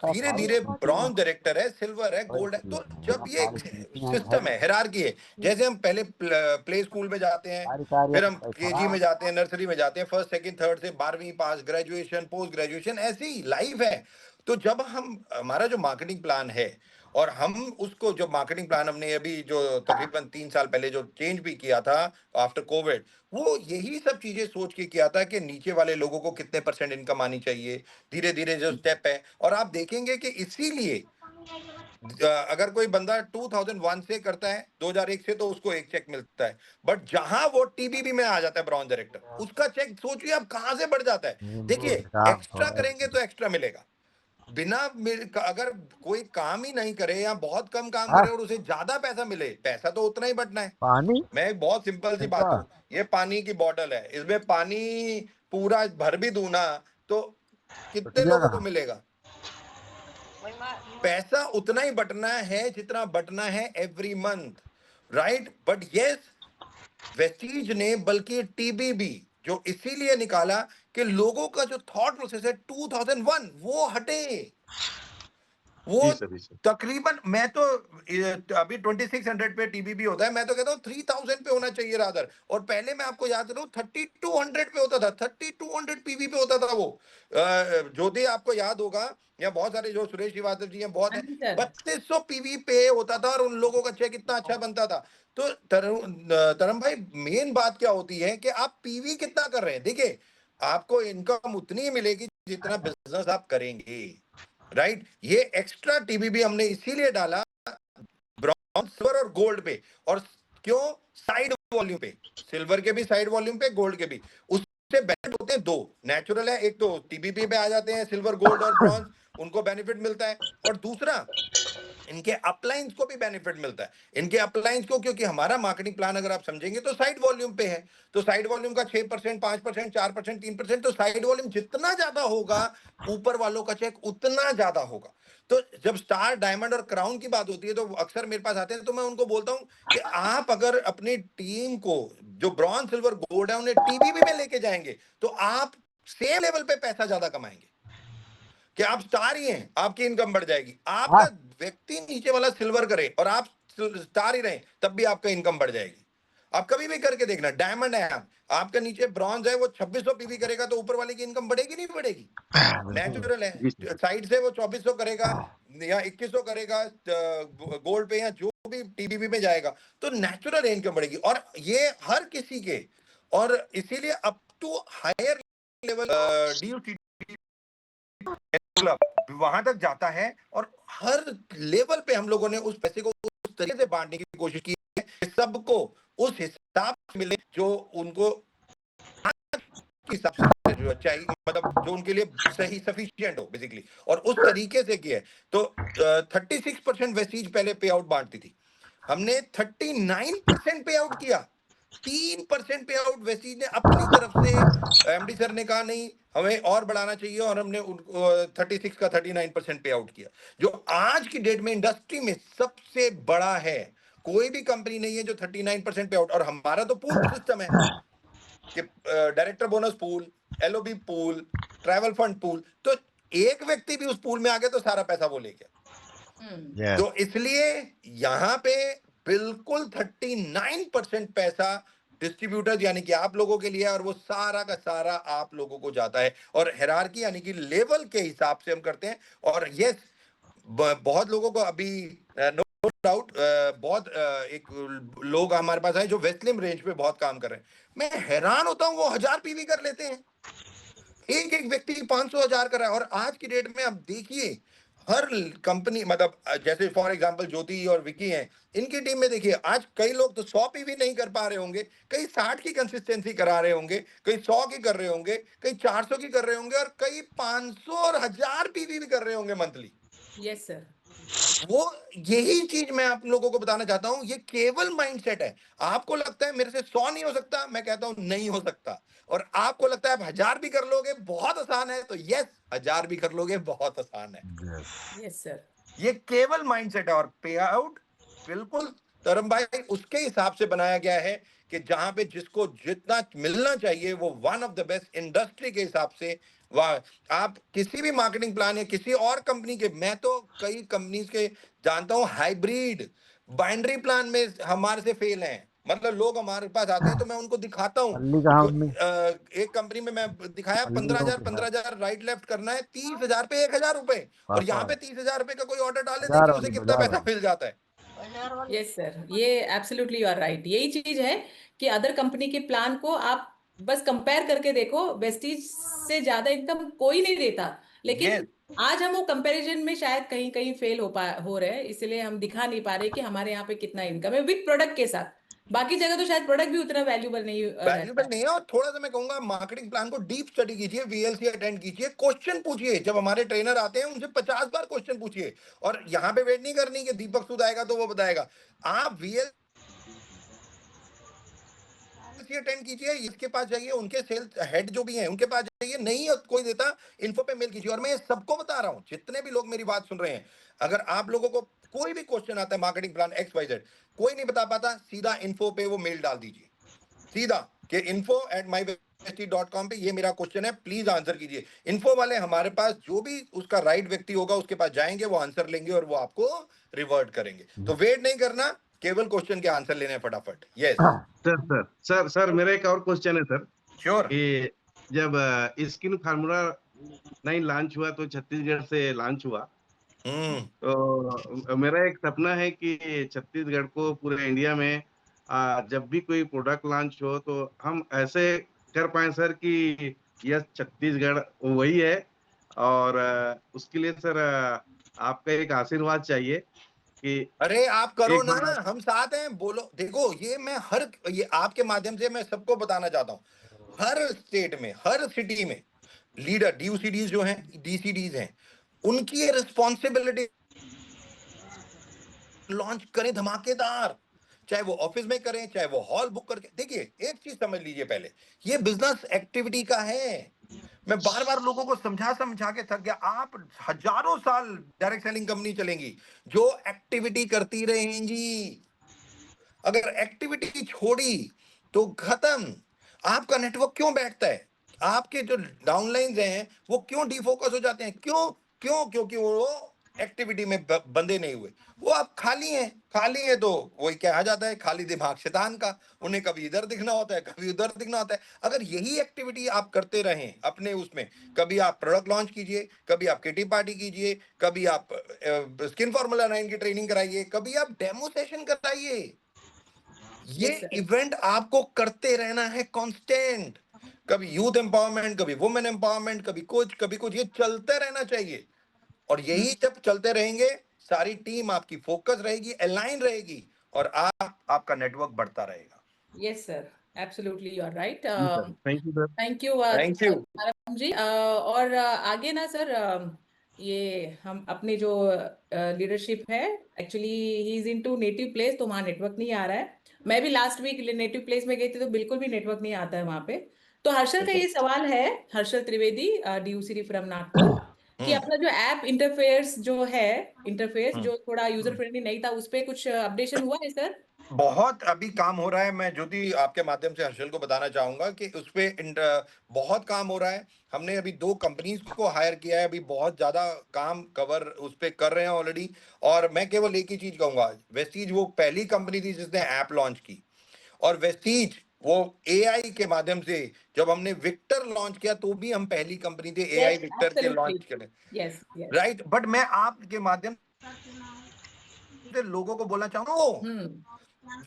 धीरे धीरे ब्रॉन्ज डायरेक्टर है, सिल्वर है, गोल्ड है। तो जब ये सिस्टम है, हिरार्की है, जैसे हम पहले प्ले स्कूल में जाते हैं, फिर हम केजी में जाते हैं, नर्सरी में जाते हैं, फर्स्ट सेकंड थर्ड से 12वीं पास, ग्रेजुएशन, पोस्ट ग्रेजुएशन, ऐसी लाइफ है। तो जब हम हमारा जो मार्केटिंग प्लान है, और हम उसको जो मार्केटिंग प्लान हमने अभी जो तकरीबन 3 साल पहले जो चेंज भी किया था आफ्टर कोविड, वो यही सब चीजें सोच के किया था कि नीचे वाले लोगों को कितने % इनकम आनी चाहिए, धीरे धीरे जो स्टेप है। और आप देखेंगे कि इसीलिए अगर कोई बंदा 2001 से करता है, 2001 से, तो उसको एक चेक मिलता है। बट जहां वो टीबीबी में आ जाता है ब्रॉन्ज डायरेक्टर, उसका चेक सोचिए अब कहां से बढ़ जाता है। देखिए, एक्स्ट्रा करेंगे तो एक्स्ट्रा मिलेगा, बिना अगर कोई काम ही नहीं करे या बहुत कम काम करे और उसे ज्यादा पैसा मिले, पैसा तो उतना ही बटना है। पानी मैं एक बहुत सिंपल सी बात हूं, ये पानी की बोतल है, इसमें पानी पूरा भर भी दूं ना, तो कितने लोगों को मिलेगा। पैसा उतना ही बटना है जितना बटना है every month, right. But yes, Vestige ने बल्कि टीबीबी जो इसीलिए निकाला कि लोगों का जो थॉट प्रोसेस है 2001 वो हटे। वो जी सर, जी सर। तकरीबन, मैं तो अभी 2600 पे टीबीबी होता है, मैं तो कहता हूँ 3000 पे होना चाहिए रादर। और पहले मैं आपको याद करूँ 3200 पे होता था, 3200 पीवी पे होता था वो। ज्योति आपको याद होगा, या बहुत सारे जो सुरेश श्रीवास्तव जी हैं बहुत हाँ हैं, जी सर। 3200 पीवी पे होता था, और उन लोगों का चेक इतना अच्छा बनता था। तो तरम भाई, मेन बात क्या होती है कि आप पीवी कितना कर रहे हैं। देखिए, आपको इनकम उतनी ही मिलेगी जितना बिजनेस आप करेंगे, राइट। ये एक्स्ट्रा टीबीबी हमने इसीलिए डाला ब्रॉन्ज, सिल्वर और गोल्ड पे। और क्यों? साइड वॉल्यूम पे, सिल्वर के भी साइड वॉल्यूम पे, गोल्ड के भी। उससे बेनिफिट होते हैं दो, नेचुरल है, एक तो टीबीपी पे आ जाते हैं सिल्वर, गोल्ड और ब्रॉन्ज, उनको बेनिफिट मिलता है। और दूसरा, इनके अपलाइंस को भी बेनिफिट मिलता है। इनके अपलाइंस को, क्योंकि हमारा मार्केटिंग प्लान अगर आप समझेंगे तो साइड वॉल्यूम पे है, तो साइड वॉल्यूम का 6%, 5%, 4%, 3%, तो साइड वॉल्यूम जितना ज्यादा होगा ऊपर वालों का चेक उतना ज्यादा होगा। तो जब स्टार, डायमंड और क्राउन की बात होती है तो अक्सर मेरे पास आते हैं, तो मैं उनको बोलता हूं कि आप अगर अपनी टीम को जो ब्रॉन्ज, सिल्वर, गोल्ड है उन्हें टीबीबी में लेके जाएंगे तो आप सेम लेवल पे पैसा ज्यादा कमाएंगे। कि आप स्टार ही हैं, आपकी इनकम बढ़ जाएगी। आपका व्यक्ति नीचे वाला सिल्वर करे और आप स्टार ही रहे तब भी आपका इनकम बढ़ जाएगी। आप कभी भी करके देखना, डायमंड है आप, आपका नीचे ब्रॉन्ज है, वो 2600 पीवी करेगा तो ऊपर वाले की इनकम बढ़ेगी नहीं बढ़ेगी? नेचुरल है। साइड से वो 2400 करेगा या 2100 करेगा गोल्ड पे या जो भी टीबीबी में जाएगा तो नेचुरल इनकम बढ़ेगी। और ये हर किसी के, और इसीलिए अप टू हायर लेवल डीयूसी वहां तक जाता है और हर लेवल पे हम लोगों ने उस पैसे को उस तरीके से बांटने की कोशिश की है कि सबको उस हिसाब से मिले जो उनको हिसाब से जो चाहिए, मतलब जो उनके लिए सही सफिशिएंट हो बेसिकली, और उस तरीके से किया है। तो 36% वेस्टीज पहले पे आउट बांटती थी, हमने 39% पे आउट किया। 3% पे आउट वेस्टीज ने अपनी तरफ से, एमडी सर ने कहा नहीं हमें और बढ़ाना चाहिए, और हमने 36 का 39% पे आउट किया, जो आज की डेट में इंडस्ट्री में सबसे बड़ा है। कोई भी कंपनी नहीं है जो 39% पे आउट। और हमारा तो पूल सिस्टम है कि director bonus pool, LOB pool, travel fund pool, तो एक व्यक्ति भी उस पूल में आ गया तो सारा पैसा वो ले गया। तो इसलिए यहां पे बिल्कुल 39% पैसा डिस्ट्रीब्यूटर्स यानी कि आप लोगों के लिए, और वो सारा का सारा आप लोगों को जाता है। और हायरार्की यानी कि लेवल के हिसाब से हम करते हैं। और यस, बहुत लोगों को अभी नो डाउट, बहुत एक लोग हमारे पास आए जो वेस्टलिम रेंज पे बहुत काम कर रहे हैं। मैं हैरान होता हूं, वो 1000 पीवी कर लेते हैं, एक एक व्यक्ति 500,000 कर रहा है। और आज की डेट में आप देखिए हर कंपनी, मतलब जैसे फॉर एग्जांपल ज्योति और विकी हैं, इनकी टीम में देखिए आज कई लोग तो 100 पीवी नहीं कर पा रहे होंगे, कई 60 की कंसिस्टेंसी करा रहे होंगे, कई 100 की कर रहे होंगे, कई 400 की कर रहे होंगे, और कई 500 और 1000 पीवी भी कर रहे होंगे मंथली। Yes sir. वो यही चीज मैं आप लोगों को बताना चाहता हूं, ये केवल माइंडसेट है। आपको लगता है मेरे से 100 नहीं हो सकता, मैं कहता हूं नहीं हो सकता। और आपको लगता है आप 1000 भी कर लोगे बहुत आसान है, तो यस 1000 भी कर लोगे बहुत आसान है। Yes sir. ये केवल माइंडसेट है। और पे आउट बिल्कुल धर्म भाई उसके हिसाब से बनाया गया है कि जहां पे जिसको जितना मिलना चाहिए वो one of the best industry के हिसाब से। वाह, आप किसी भी मार्केटिंग प्लान या किसी और कंपनी के, मैं तो कई कंपनीज के जानता हूं हाइब्रिड बाइनरी प्लान में हमारे से फेल हैं। मतलब लोग हमारे पास आते हैं तो मैं उनको दिखाता हूं, एक कंपनी में मैं दिखाया 15,000 राइट लेफ्ट करना है, 30,000 पे 1,000 रुपए, और यहाँ पे 30,000 रुपए का कोई ऑर्डर डाले देखिए उसे कितना पैसा मिल जाता है। यस सर, ये एब्सोल्युटली यू आर राइट। यही चीज है कि अदर कंपनी के प्लान को आप बस कंपेयर करके देखो, वेस्टीज से ज्यादा इनकम कोई नहीं देता, लेकिन आज हम वो कंपैरिजन में शायद कहीं कहीं फेल हो रहे हैं, इसलिए हम दिखा नहीं पा रहे कि हमारे यहाँ पे कितना इनकम है विद प्रोडक्ट के साथ। बाकी जगह तो शायद प्रोडक्ट भी उतना वैल्यूबल नहीं है। और थोड़ा सा मैं कहूंगा मार्केटिंग प्लान को डीप स्टडी कीजिए, वीएलसी अटेंड कीजिए, क्वेश्चन पूछिए। जब हमारे ट्रेनर आते हैं उनसे 50 बार क्वेश्चन पूछिए, और यहाँ पे वेट नहीं करनी कि दीपक सूद आएगा तो वो बताएगा। आप वीएलसी अटेंड कीजिए, इसके पास जाइए, उनके सेल्स हेड जो भी हैं उनके पास जाइए, नहीं कोई देता इन्फो पे मेल कीजिए। और मैं सबको बता रहा हूं, जितने भी लोग मेरी बात सुन रहे हैं, अगर आप लोगों को कोई भी क्वेश्चन आता है मार्केटिंग प्लान XYZ, कोई नहीं बता पाता, सीधा इन्फो पे वो मेल डाल दीजिए, सीधा कि info@mywestie.com पे ये मेरा क्वेश्चन है, प्लीज आंसर कीजिए। इन्फो वाले हमारे पास जो भी उसका राइट व्यक्ति होगा उसके पास जाएंगे, वो आंसर लेंगे और वो आपको रिवर्ट करेंगे। तो वेट नहीं करना, केवल क्वेश्चन के आंसर लेने फटाफट। यस सर मेरा एक और क्वेश्चन है सर। श्योर। कि जब स्किन फार्मूला 9 लॉन्च हुआ तो छत्तीसगढ़ से लॉन्च हुआ, तो मेरा एक सपना है कि छत्तीसगढ़ को पूरे इंडिया में जब भी कोई प्रोडक्ट लॉन्च हो तो हम ऐसे कर पाए सर कि यस छत्तीसगढ़ वही है। और उसके लिए सर आपका एक आशीर्वाद चाहिए कि अरे आप करो ना, हम साथ हैं, बोलो। देखो ये आपके माध्यम से मैं सबको बताना चाहता हूँ, हर स्टेट में हर सिटी में लीडर DUCDs जो हैं, DCDs हैं, उनकी ये रिस्पॉन्सिबिलिटी लॉन्च करें धमाकेदार, चाहे वो ऑफिस में करें, चाहे वो हॉल बुक करके। देखिए एक चीज समझ लीजिए, पहले ये बिजनेस एक्टिविटी का है। मैं बार बार लोगों को समझा के थक गया। आप हजारों साल डायरेक्ट सेलिंग कंपनी चलेंगी जो एक्टिविटी करती रहेंगी। अगर एक्टिविटी छोड़ी तो खत्म। आपका नेटवर्क क्यों बैठता है? आपके जो डाउनलाइंस हैं वो क्यों डिफोकस हो जाते हैं? क्यों क्यों क्योंकि वो एक्टिविटी में बंदे नहीं हुए। वो आप खाली हैं। खाली है तो वही कहा जाता है, खाली दिमाग शैतान का। उन्हें कभी इधर दिखना होता है, कभी उधर दिखना होता है। अगर यही एक्टिविटी आप करते रहें अपने उसमें, कभी आप प्रोडक्ट लॉन्च कीजिए, कभी आप किटी पार्टी कीजिए, कभी आप स्किन फॉर्मूला 9 की ट्रेनिंग कराइए, कभी आप डेमो सेशन कराइए, ये Yes, sir. इवेंट आपको करते रहना है कांस्टेंट। कभी यूथ एम्पावरमेंट, कभी वुमेन एम्पावरमेंट, कभी कुछ, ये चलते रहना चाहिए। और यही जब चलते रहेंगे, सारी टीम आपकी फोकस रहेगी, अलाइन रहेगी, और आपका नेटवर्क बढ़ता रहेगा। Yes, sir. Absolutely, you are right. जी sir, thank you sir. Thank you, thank you. Tarak ji. और आगे ना सर, ये हम अपने जो लीडरशिप है, actually he is into native place, तो वहाँ नेटवर्क नहीं आ रहा है। मैं भी लास्ट वीक नेटिव प्लेस में गई थी तो बिल्कुल भी नेटवर्क नहीं आता है वहाँ पे। तो हर्षल का ये सवाल है, हर्षल त्रिवेदी, DUCD फ्रॉम नागपुर, कि अपना जो ऐप इंटरफेस जो थोड़ा यूजर फ्रेंडली नहीं था, उस पर कुछ अपडेशन हुआ है सर? बहुत अभी काम हो रहा है। मैं ज्योति आपके माध्यम से हर्षल को बताना चाहूंगा कि उस पे बहुत काम हो रहा है। हमने अभी 2 कंपनीज को हायर किया है, अभी बहुत ज्यादा काम कवर उस पे कर रहे हैं ऑलरेडी। और मैं केवल एक ही चीज कहूंगा, वेस्टीज वो पहली कंपनी थी जिसने ऐप लॉन्च की। और वेस्टीज वो एआई के माध्यम से, जब हमने विक्टर लॉन्च किया तो भी हम पहली कंपनी थे एआई विक्टर के लॉन्च करने। Yes, yes. राइट, बट मैं आपके माध्यम से लोगों को बोलना चाहूंगा,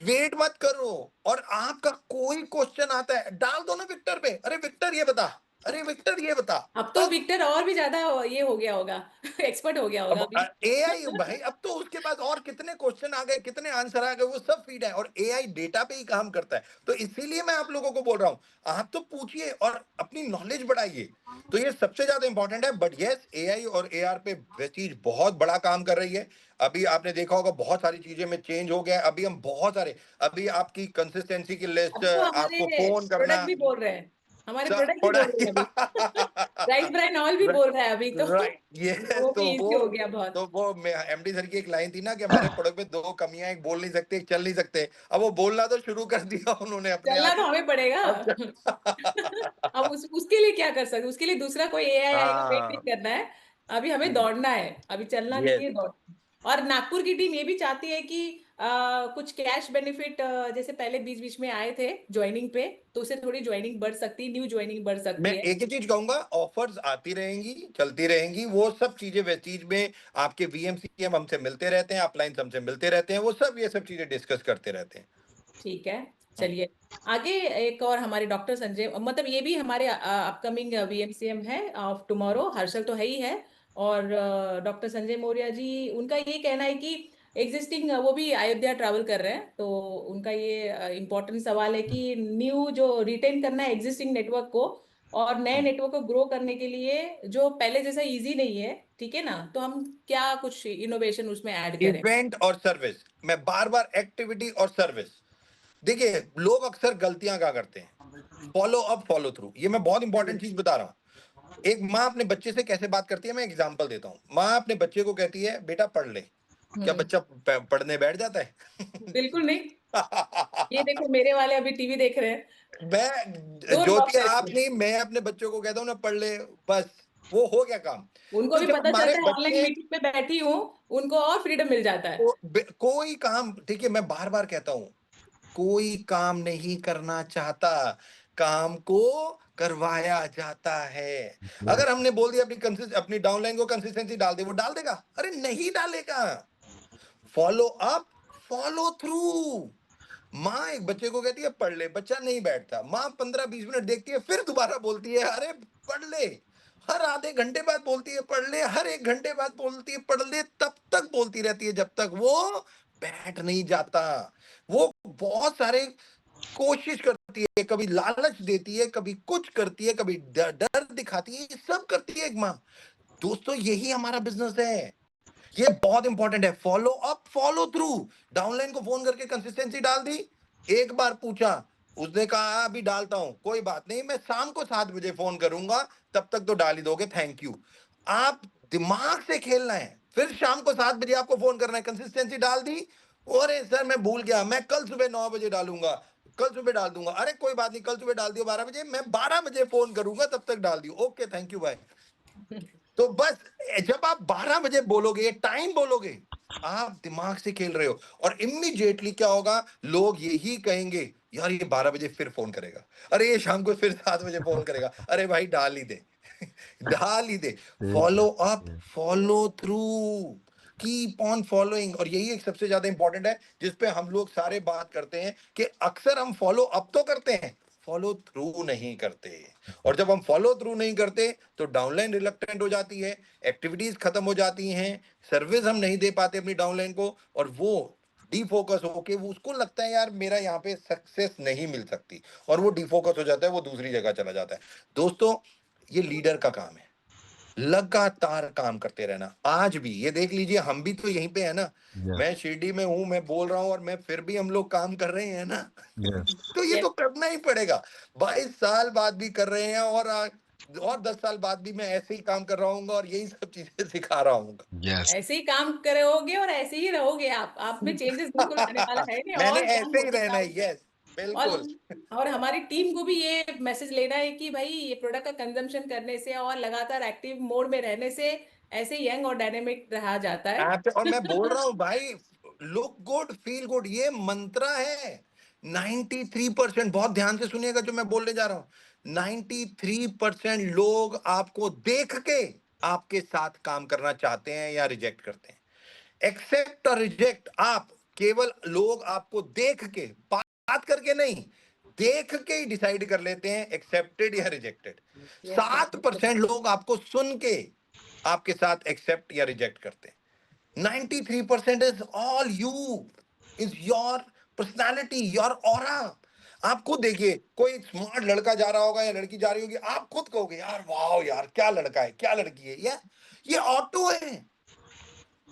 वेट मत करो। और आपका कोई क्वेश्चन आता है, डाल दो ना विक्टर पे, अरे विक्टर ये बता, अरे विक्टर ये बता। अब तो विक्टर और भी ज्यादा ये हो गया होगा, एक्सपर्ट हो गया होगा अब अभी। एआई भाई, अब तो उसके पास और कितने क्वेश्चन आ गए, कितने आंसर आ गए, वो सब फीड है। और एआई डेटा पे ही काम करता है। तो इसीलिए मैं आप लोगों को बोल रहा हूं, आप तो पूछिए और अपनी नॉलेज बढ़ाइए। तो ये सबसे ज्यादा इंपॉर्टेंट है। बट यस, एआई और एआर पे वेस्टीज बहुत बड़ा काम कर रही है। अभी आपने देखा होगा बहुत सारी चीजें में चेंज हो गया। अभी हम बहुत सारे, अभी आपकी कंसिस्टेंसी की लिस्ट, अब तो आपको हमारे फोन प्रोडक्ट करना, भी बोल रहे हैं, हमारे सब प्रोडक्ट भी बोल रहे हैं अभी। राइस ब्राइन ऑयल भी बोल रहा है अभी तो। राइट, ये वो तो भी इजी हो गया बहुत। वो एमडी सर की एक लाइन थी ना कि हमारे प्रोडक्ट में 2 कमियां, एक बोल नहीं सकते, एक चल नहीं सकते। अब वो बोलना तो शुरू कर दिया उन्होंने अपने चलना आप तो ही। हमें पड़ेगा। अब उसके लिए क्या कर सकते, उसके लिए दूसरा कोई एआई आएगा, वेट नहीं करना है। अभी हमें दौड़ना है, अभी चलना नहीं यस, है, दौड़। और नागपुर की टीम ये भी चाहती है कि कुछ कैश बेनिफिट, जैसे पहले बीच बीच में आए थे ज्वाइनिंग पे, तो उससे थोड़ी ज्वाइनिंग बढ़ सकती है, न्यू ज्वाइनिंग बढ़ मैं सकती है। एक ही चीज कहूंगा, ऑफर्स आती रहेंगी, चलती रहेंगी, वो सब चीजें वेस्टीज में। आपके वीएमसीएम हमसे मिलते रहते हैं, अपलाइन हमसे मिलते रहते हैं, वो सब ये सब चीजें डिस्कस करते रहते हैं। ठीक है, चलिए आगे। एक और हमारे डॉक्टर संजय, मतलब ये भी हमारे अपकमिंग VMCM है ऑफ टुमारो, हर्षल तो है ही है। और डॉक्टर संजय मौर्य जी, उनका ये कहना है कि एग्जिस्टिंग, वो भी अयोध्या ट्रैवल कर रहे हैं, तो उनका ये इम्पोर्टेंट सवाल है कि न्यू जो रिटेन करना है एग्जिस्टिंग नेटवर्क को, और नए नेटवर्क को ग्रो करने के लिए जो पहले जैसा इजी नहीं है, ठीक है ना, तो हम क्या कुछ इनोवेशन उसमें ऐड करें? इवेंट और सर्विस, मैं बार बार एक्टिविटी और सर्विस। देखिए लोग अक्सर गलतियां क्या करते हैं, फॉलो अप फॉलो थ्रू। ये मैं बहुत इंपॉर्टेंट चीज बता रहा हूँ। एक माँ अपने बच्चे से कैसे बात करती है, मैं एग्जांपल देता हूँ। माँ अपने बच्चे को कहती है बेटा पढ़ ले, क्या बच्चा पढ़ने बैठ जाता है? बिल्कुल नहीं। ये देखो मेरे वाले अभी टीवी देख रहे हैं, मैं जोर ज्योति, बहुत आप है। नहीं, मैं अपने बच्चों को कहता हूँ ना पढ़ ले, बस वो हो गया काम। उनको तो भी जब पता हमारे चलता है ऑनलाइन बच्चे मीटिंग में बैठी हूँ, उनको और फ्रीडम मिल जाता है। कोई काम, ठीक है, मैं बार बार कहता हूँ, कोई काम नहीं करना चाहता, काम को करवाया जाता है। अगर हमने बोल दिया अपनी डाउनलाइन को कंसिस्टेंसी डाल दे, वो डाल देगा? अरे नहीं डालेगा। Follow up follow through. माँ एक बच्चे को कहती है पढ़ ले, बच्चा नहीं बैठता, माँ 15-20 मिनट देखती है, फिर दोबारा बोलती है अरे पढ़ ले। हर आधे घंटे बाद बोलती है पढ़ ले, हर 1 घंटे बाद बोलती है पढ़ ले, तब तक बोलती रहती है जब तक वो बैठ नहीं जाता। वो बहुत सारे कोशिश करती है, कभी लालच देती है, कभी कुछ करती है, कभी डर दिखाती है, ये सब करती है एक माँ। दोस्तों यही हमारा बिजनेस है। ये बहुत इंपॉर्टेंट है। Follow up, follow through. Downline को फोन करके कंसिस्टेंसी डाल दी, एक बार पूछा, उसने कहा अभी डालता हूं, कोई बात नहीं, मैं शाम को 7 बजे फोन करूंगा, तब तक तो डाल ही दोगे, थैंक यू। आप दिमाग से खेलना है, फिर शाम को 7 बजे आपको फोन करना है, कंसिस्टेंसी डाल दी, अरे सर मैं भूल गया, मैं कल सुबह 9 बजे डालूंगा, कल सुबह डाल दूंगा, अरे कोई बात नहीं, कल सुबह डाल दियो 12 बजे, मैं 12 बजे फोन करूंगा, तब तक डाल दियो, ओके थैंक यू बाय। तो बस जब आप 12 बजे बोलोगे, टाइम बोलोगे, आप दिमाग से खेल रहे हो, और इमीडिएटली क्या होगा, लोग यही कहेंगे, यार ये 12 बजे फिर फोन करेगा, अरे ये शाम को फिर 7 बजे फोन करेगा, अरे भाई डाल ही दे डाल ही दे। Follow up, follow through, keep on following. और यही एक सबसे ज्यादा इंपॉर्टेंट है, जिसपे हम लोग सारे बात करते हैं, कि अक्सर हम फॉलो अप तो करते हैं, फॉलो थ्रू नहीं करते। और जब हम फॉलो थ्रू नहीं करते तो डाउनलाइन रिलक्टेंट हो जाती है, एक्टिविटीज खत्म हो जाती हैं, सर्विस हम नहीं दे पाते अपनी डाउनलाइन को, और वो डिफोकस होके वो, उसको लगता है यार मेरा यहाँ पे सक्सेस नहीं मिल सकती, और वो डिफोकस हो जाता है, वो दूसरी जगह चला जाता है। दोस्तों, ये लीडर का काम है, लगातार काम करते रहना। आज भी ये देख लीजिए, हम भी तो यहीं पे है ना, मैं शिरडी में हूं, मैं बोल रहा हूं, और मैं फिर भी हम लोग काम कर रहे हैं ना तो ये तो करना ही पड़ेगा। 22 साल बाद भी कर रहे हैं, और 10 साल बाद भी मैं ऐसे ही काम कर रहा हूँ, और यही सब चीजें सिखा रहा हूँ। ऐसे ही काम करोगे और ऐसे ही रहोगे, आप में चेंजेस बिल्कुल आने वाला है नहीं, मैंने और काम ऐसे ही होते रहना है, जाओगे। यस बिल्कुल। और हमारी टीम को भी ये मैसेज लेना है कि भाई ये प्रोडक्ट का कंजम्पशन करने से और लगातार एक्टिव मोड में रहने से ऐसे यंग और डायनेमिक रहा जाता है। और मैं बोल रहा हूँ भाई, लुक गुड फील गुड, ये मंत्र है। 93%, बहुत ध्यान से सुनिएगा जो मैं बोलने जा रहा हूँ, 93% लोग आपको देख के आपके साथ काम करना चाहते हैं या रिजेक्ट करते हैं। एक्सेप्ट और रिजेक्ट, आप केवल लोग आपको देख के, बात करके नहीं, देख के ही डिसाइड कर लेते हैं एक्सेप्टेड या रिजेक्टेड। 7% लोग आपको सुन के आपके साथ एक्सेप्ट या रिजेक्ट करते हैं। 93% is all you, is your personality, your aura. आप खुद देखिए, कोई स्मार्ट लड़का जा रहा होगा या लड़की जा रही होगी, आप खुद कहोगे यार वाह यार क्या लड़का है, क्या लड़की है, ये ऑटो है,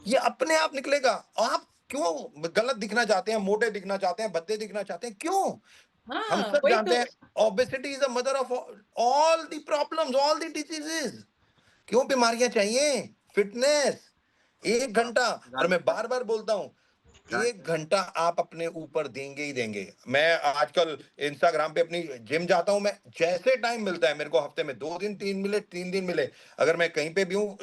ये अपने आप निकलेगा। आप क्यों गलत दिखना चाहते हैं, मोटे दिखना चाहते हैं, भद्दे दिखना चाहते हैं, क्यों? हम हाँ सब वही जानते तो। हैं obesity is the mother of all the problems, all the diseases. क्यों बीमारियां चाहिए? फिटनेस, 1 घंटा, और मैं बार बार बोलता हूं, 1 घंटा आप अपने ऊपर देंगे ही देंगे। मैं आजकल इंस्टाग्राम पे अपनी जिम जाता हूं, मैं जैसे टाइम मिलता है मेरे को, हफ्ते में 2 दिन 3 मिले, 3 दिन मिले, अगर मैं कहीं पे भी हूँ,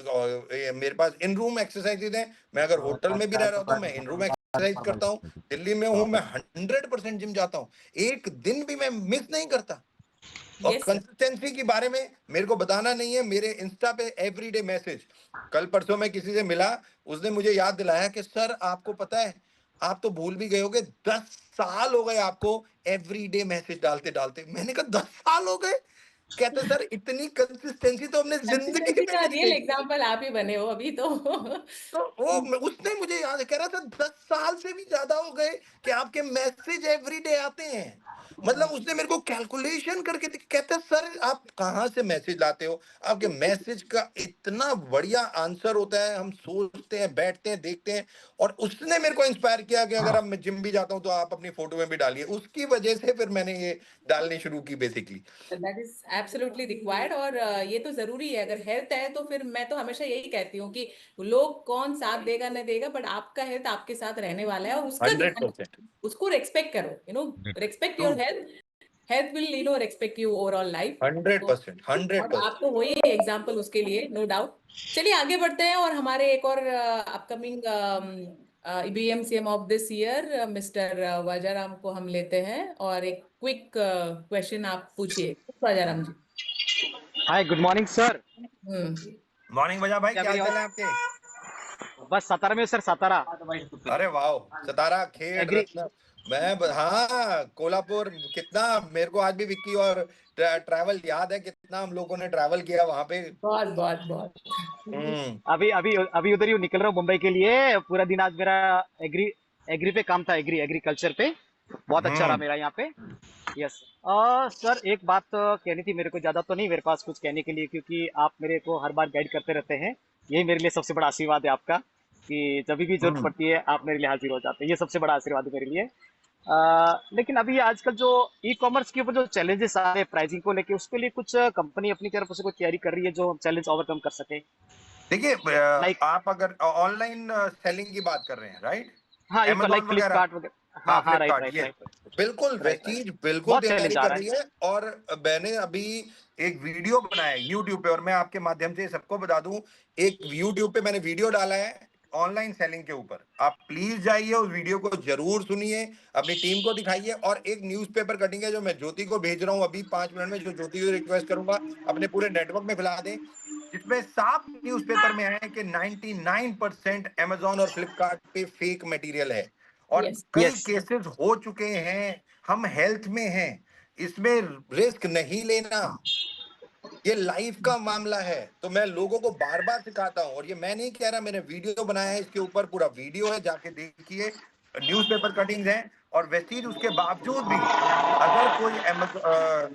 मेरे पास इन रूम एक्सरसाइजेज हैं, मैं अगर होटल में भी रह रहा हूँ तो मैं इन रूम एक्सरसाइज करता हूँ, दिल्ली में हूँ मैं 100% जिम जाता हूँ, एक दिन भी मैं मिस नहीं करता। और यस सर। कंसिस्टेंसी के बारे में मेरे को बताना नहीं है, मेरे इंस्टा पे एवरीडे मैसेज। कल परसों मैं किसी से मिला, उसने मुझे याद दिलाया कि सर आपको पता है, आप तो भूल भी गए होगे, 10 साल हो गए आपको एवरीडे मैसेज डालते डालते। मैंने कहा 10 साल हो गए? कहते सर इतनी कंसिस्टेंसी तो हमने जिंदगी कंसिस्टेंसी में का नहीं रियल देखी। एग्जांपल आप ही बने हो अभी तो। तो वो उसने मुझे याद कह रहा था 10 साल से भी ज्यादा हो गए कि आपके मैसेज एवरीडे आते हैं। मतलब उसने मेरे को कैलकुलेशन करके कहता है सर आप कहाँ से मैसेज लाते हो, आपके मैसेज का इतना बढ़िया आंसर होता है, हम सोचते हैं, बैठते हैं, देखते हैं। और उसने मेरे को इंस्पायर किया कि अगर अब मैं जिम भी जाता हूँ तो आप अपनी फोटो में भी डालिए। उसकी वजह से फिर मैंने ये डालनी शुरू की basically. That is absolutely required, और ये तो जरूरी है। अगर हेल्थ है तो फिर मैं तो हमेशा यही कहती हूँ कि लोग कौन साथ देगा न देगा, बट आपका हेल्थ आपके साथ रहने वाला है, और उसका ध्यान 100%। रखो, उसको रेस्पेक्ट करो, respect your health, health will respect you overall life. 100%। और 100%। आपको वही एग्जाम्पल उसके लिए, नो डाउट। चलिए आगे बढ़ते हैं, और हमारे एक और upcoming EBMCM of this year mister Vajaram को हम लेते हैं, और एक क्विक क्वेश्चन आप पूछिए Vajaram ji. Hi good morning sir. Morning वजह भाई, क्या क्या मेरी हाल चाल है आवाज आपके? बस सातारा में सर, सातारा अरे वाह, सतारा, खेड़, एग्री। रत्न। हाँ कोल्हापुर, कितना मेरे को आज भी विक्की और ट्रैवल याद है, कितना हम लोगों ने ट्रैवल किया वहां पे। बहुत बहुत बहुत। हम्म। अभी अभी अभी उधर ही निकल रहा हूँ मुंबई के लिए। पूरा दिन आज मेरा एग्री एग्री पे काम था, एग्रीकल्चर पे। बहुत अच्छा रहा हम्म। मेरा यहाँ पे। यस सर, एक बात कहनी थी मेरे को, ज्यादा तो नहीं मेरे पास कुछ कहने के लिए, क्योंकि आप मेरे को हर बार गाइड करते रहते हैं। यही मेरे लिए सबसे बड़ा आशीर्वाद है आपका। कि जब भी जरूरत पड़ती है आप मेरे लिए हाजिर हो जाते हैं। ये सबसे बड़ा आशीर्वाद है मेरे लिए। लेकिन अभी आजकल जो ई कॉमर्स के ऊपर जो चैलेंजेस आ रहे हैं प्राइसिंग को लेके, उसके लिए कुछ कंपनी अपनी तरफ से कोई तैयारी कर रही है जो चैलेंज ओवरकम कर सके? देखिए, लाइक आप अगर ऑनलाइन सेलिंग की बात कर रहे हैं, राइट, हाँ, एक लाइक Amazon वगैरह, फ्लिपकार्ट वगैरह। हाँ, हाँ हाँ, राइट फ्लिपकार्ट, राइट ये राइट बिल्कुल राइट राइट। वेस्टीज बिल्कुल बहुत तैयारी चैलेंज आ कर रहा रही है। है। और मैंने अभी एक वीडियो बनाया है यूट्यूब पे, और मैं आपके माध्यम से सबको बता दूं, एक यूट्यूब पे मैंने वीडियो डाला है ऑनलाइन सेलिंग के ऊपर। आप प्लीज जाइए, उस वीडियो को जरूर सुनिए, अपनी टीम को दिखाइए। और एक न्यूज़पेपर कटिंग है जो मैं ज्योति को भेज रहा हूं अभी 5 मिनट में, जो ज्योति को रिक्वेस्ट करूंगा अपने पूरे नेटवर्क में फैला दें, जिसमें साफ न्यूज़पेपर में है कि 99% Amazon और फ्लिपकार्ट पे फेक मटेरियल है, और यस कई यस। केसेस हो चुके हैं। हम हेल्थ में हैं, इसमें रिस्क नहीं लेना, ये लाइफ का मामला है। तो मैं लोगों को बार बार सिखाता हूं, और ये मैं नहीं कह रहा, मैंने वीडियो बनाया है, इसके ऊपर पूरा वीडियो है, जाके देखिए। न्यूज़पेपर कटिंग्स हैं। और वेस्टीज उसके बावजूद भी अगर कोई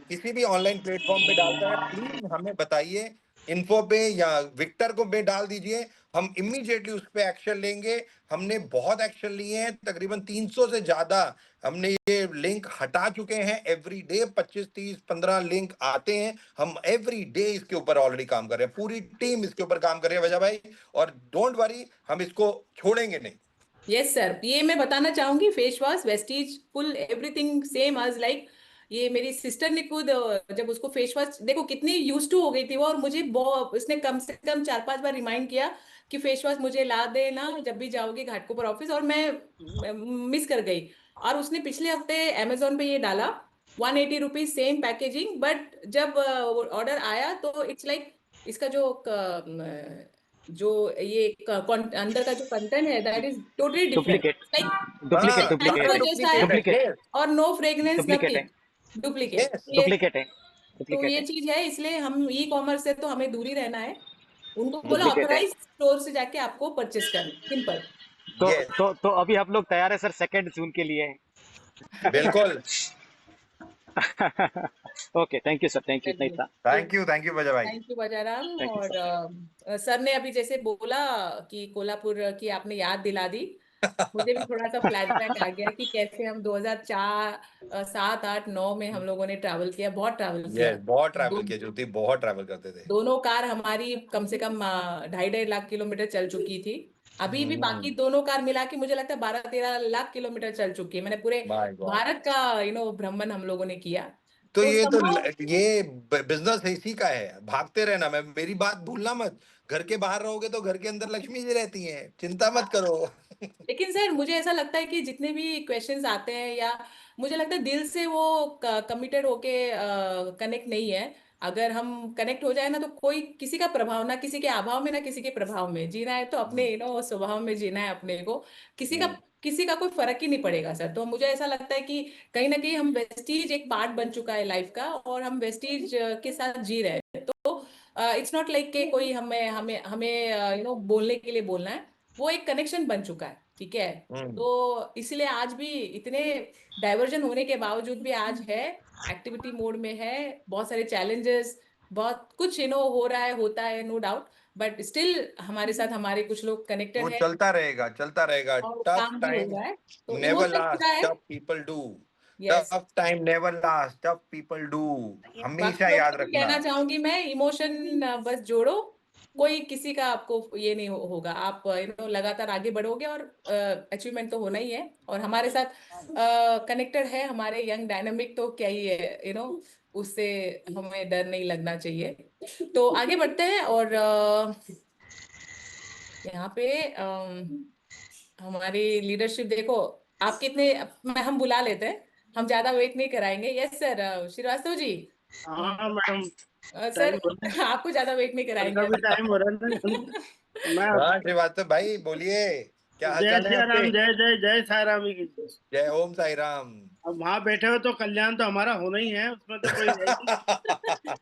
किसी भी ऑनलाइन प्लेटफॉर्म पे डालता है, प्लीज हमें बताइए, इन्फो पे या विक्टर को पे डाल दीजिए, हम इमीडिएटली उस पे एक्शन लेंगे। हमने बहुत एक्शन लिए हैं, तकरीबन 300 से ज्यादा हमने ये लिंक हटा चुके हैं। एवरी डे 25, 30, 15 लिंक आते हैं। हम एवरी डे इसके ऊपर ऑलरेडी काम कर रहे हैं, पूरी टीम इसके ऊपर काम कर रही है वजह भाई, और डोंट वरी, हम इसको छोड़ेंगे नहीं। यस सर, ये मैं बताना चाहूंगी, face wash Vestige full everything same आज लाइक, ये मेरी सिस्टर ने खुद जब उसको फेस वॉश देखो कितनी यूज टू हो गई थी वो, और मुझे बहुत उसने कम से कम 4-5 बार रिमाइंड किया कि फेस वॉश मुझे ला देना जब भी जाओगे घाटकोपर ऑफिस, और मैं मिस कर गई। और उसने पिछले हफ्ते अमेजोन पे ये डाला, 180 रुपीज सेम पैकेजिंग, बट जब ऑर्डर आया तो इट्स लाइक इसका जो ये अंदर का जो कंटेंट है that is totally different, duplicate like duplicate हाँ, शैम्पू डुप्लीकेट का बिल्कुल जैसा है, डुप्लीकेट है, डुप्लीकेट yes, और नो फ्रेग्रेंस डुप्लीकेट है नथिंग, डुप्लीकेट yes, ये। डुप्लीकेट है तो डुप्लीकेट ये है चीज है, इसलिए हम ई कॉमर्स से तो हमें दूर ही रहना है। उनको बोला डुप्लीकेट है। ऑथराइज स्टोर से जाके आपको परचेस करना, सिंपल। yes, तो अभी हम लोग तैयार है सर 2 जून के लिए। बिल्कुल। Okay, thank you sir, thank you, इतना ही था। थैंक यू वजह भाई। Thank you Bajaram. Thank you और सर। सर ने अभी जैसे बोला कि कोल्हापुर की आपने याद दिला दी, मुझे भी थोड़ा सा फ्लैशबैक आ गया कि कैसे हम 2004, 7, 8, 9 में हम लोगों ने ट्रैवल किया, बहुत ट्रैवल किया। यस, बहुत ट्रैवल दो, किया ज्योति, बहुत ट्रैवल करते थे। दोनों कार हमारी कम से कम 2.5 किलोमीटर चल चुकी थी। अभी भी बाकी हम्म, दोनों कार मिला के मुझे लगता है 12-13 लाख किलोमीटर चल चुकी है। मैंने पूरे माय गॉड। भारत का भ्रमण हम लोगों ने किया। तो तो somehow ये बिजनेस इसी का है, भागते रहना। मैं मेरी बात भूलना मत, घर के बाहर रहोगे तो घर के अंदर लक्ष्मी जी रहती हैं, चिंता मत करो। लेकिन सर मुझे ऐसा लगता है कि जितने भी क्वेश्चंस आते हैं, या मुझे लगता है दिल से वो कमिटेड होके कनेक्ट नहीं है। अगर हम कनेक्ट हो जाए ना, तो कोई किसी का प्रभाव ना, किसी के अभाव में ना किसी के प्रभाव में जीना है, तो अपने स्वभाव में जीना है अपने को, किसी का कोई फर्क ही नहीं पड़ेगा सर। तो मुझे ऐसा लगता है कि कहीं ना कहीं हम वेस्टीज एक पार्ट बन चुका है लाइफ का, और हम वेस्टीज के साथ जी रहे हैं। तो इट्स नॉट लाइक कि कोई हमें हमें हमें बोलने के लिए बोलना है, वो एक कनेक्शन बन चुका है, ठीक है। हम्म, तो इसलिए आज भी इतने डाइवर्जन होने के बावजूद भी आज है, एक्टिविटी मोड में है, बहुत सारे चैलेंजेस, बहुत कुछ हो रहा है, होता है, नो डाउट, बट स्टिल हमारे साथ हमारे कुछ लोग कनेक्टेड वो है, चलता रहेगा, चलता रहेगा। और टफ काम भी हो टाइम रहा है, तो नेवर इमोशन लास्ट, पूरा है। Tough people do. Yes, tough time never last, tough people do, हमेशा बाकी लोगों याद को भी रखना। कहना चाहूंगी मैं, इमोशन बस जोड़ो, कोई किसी का आपको ये नहीं होगा, आप लगातार आगे बढ़ोगे, और अचीवमेंट तो होना ही है। और हमारे साथ कनेक्टेड है हमारे यंग डायनामिक, तो क्या ही है, उससे हमें डर नहीं लगना चाहिए। तो आगे बढ़ते हैं, और यहाँ पे हमारी लीडरशिप देखो, आप कितने, हम बुला लेते हैं, हम ज्यादा वेट नहीं कराएंगे। Yes sir, Srivastava ji. हाँ मैडम, सर टाइम हो रहा है, आपको ज्यादा वेट नहीं सर का कराएंगे भी अभी। टाइम हो रहा है ना। मैं हाँ श्रीवास्तव भाई बोलिए, क्या हाल जय चाल है सिया आपके? राम, जय जय जय साई राम की जय। जय ओम साई राम। अब वहां बैठे हो तो कल्याण तो हमारा होना ही है, उसमें तो कोई है ही नहीं।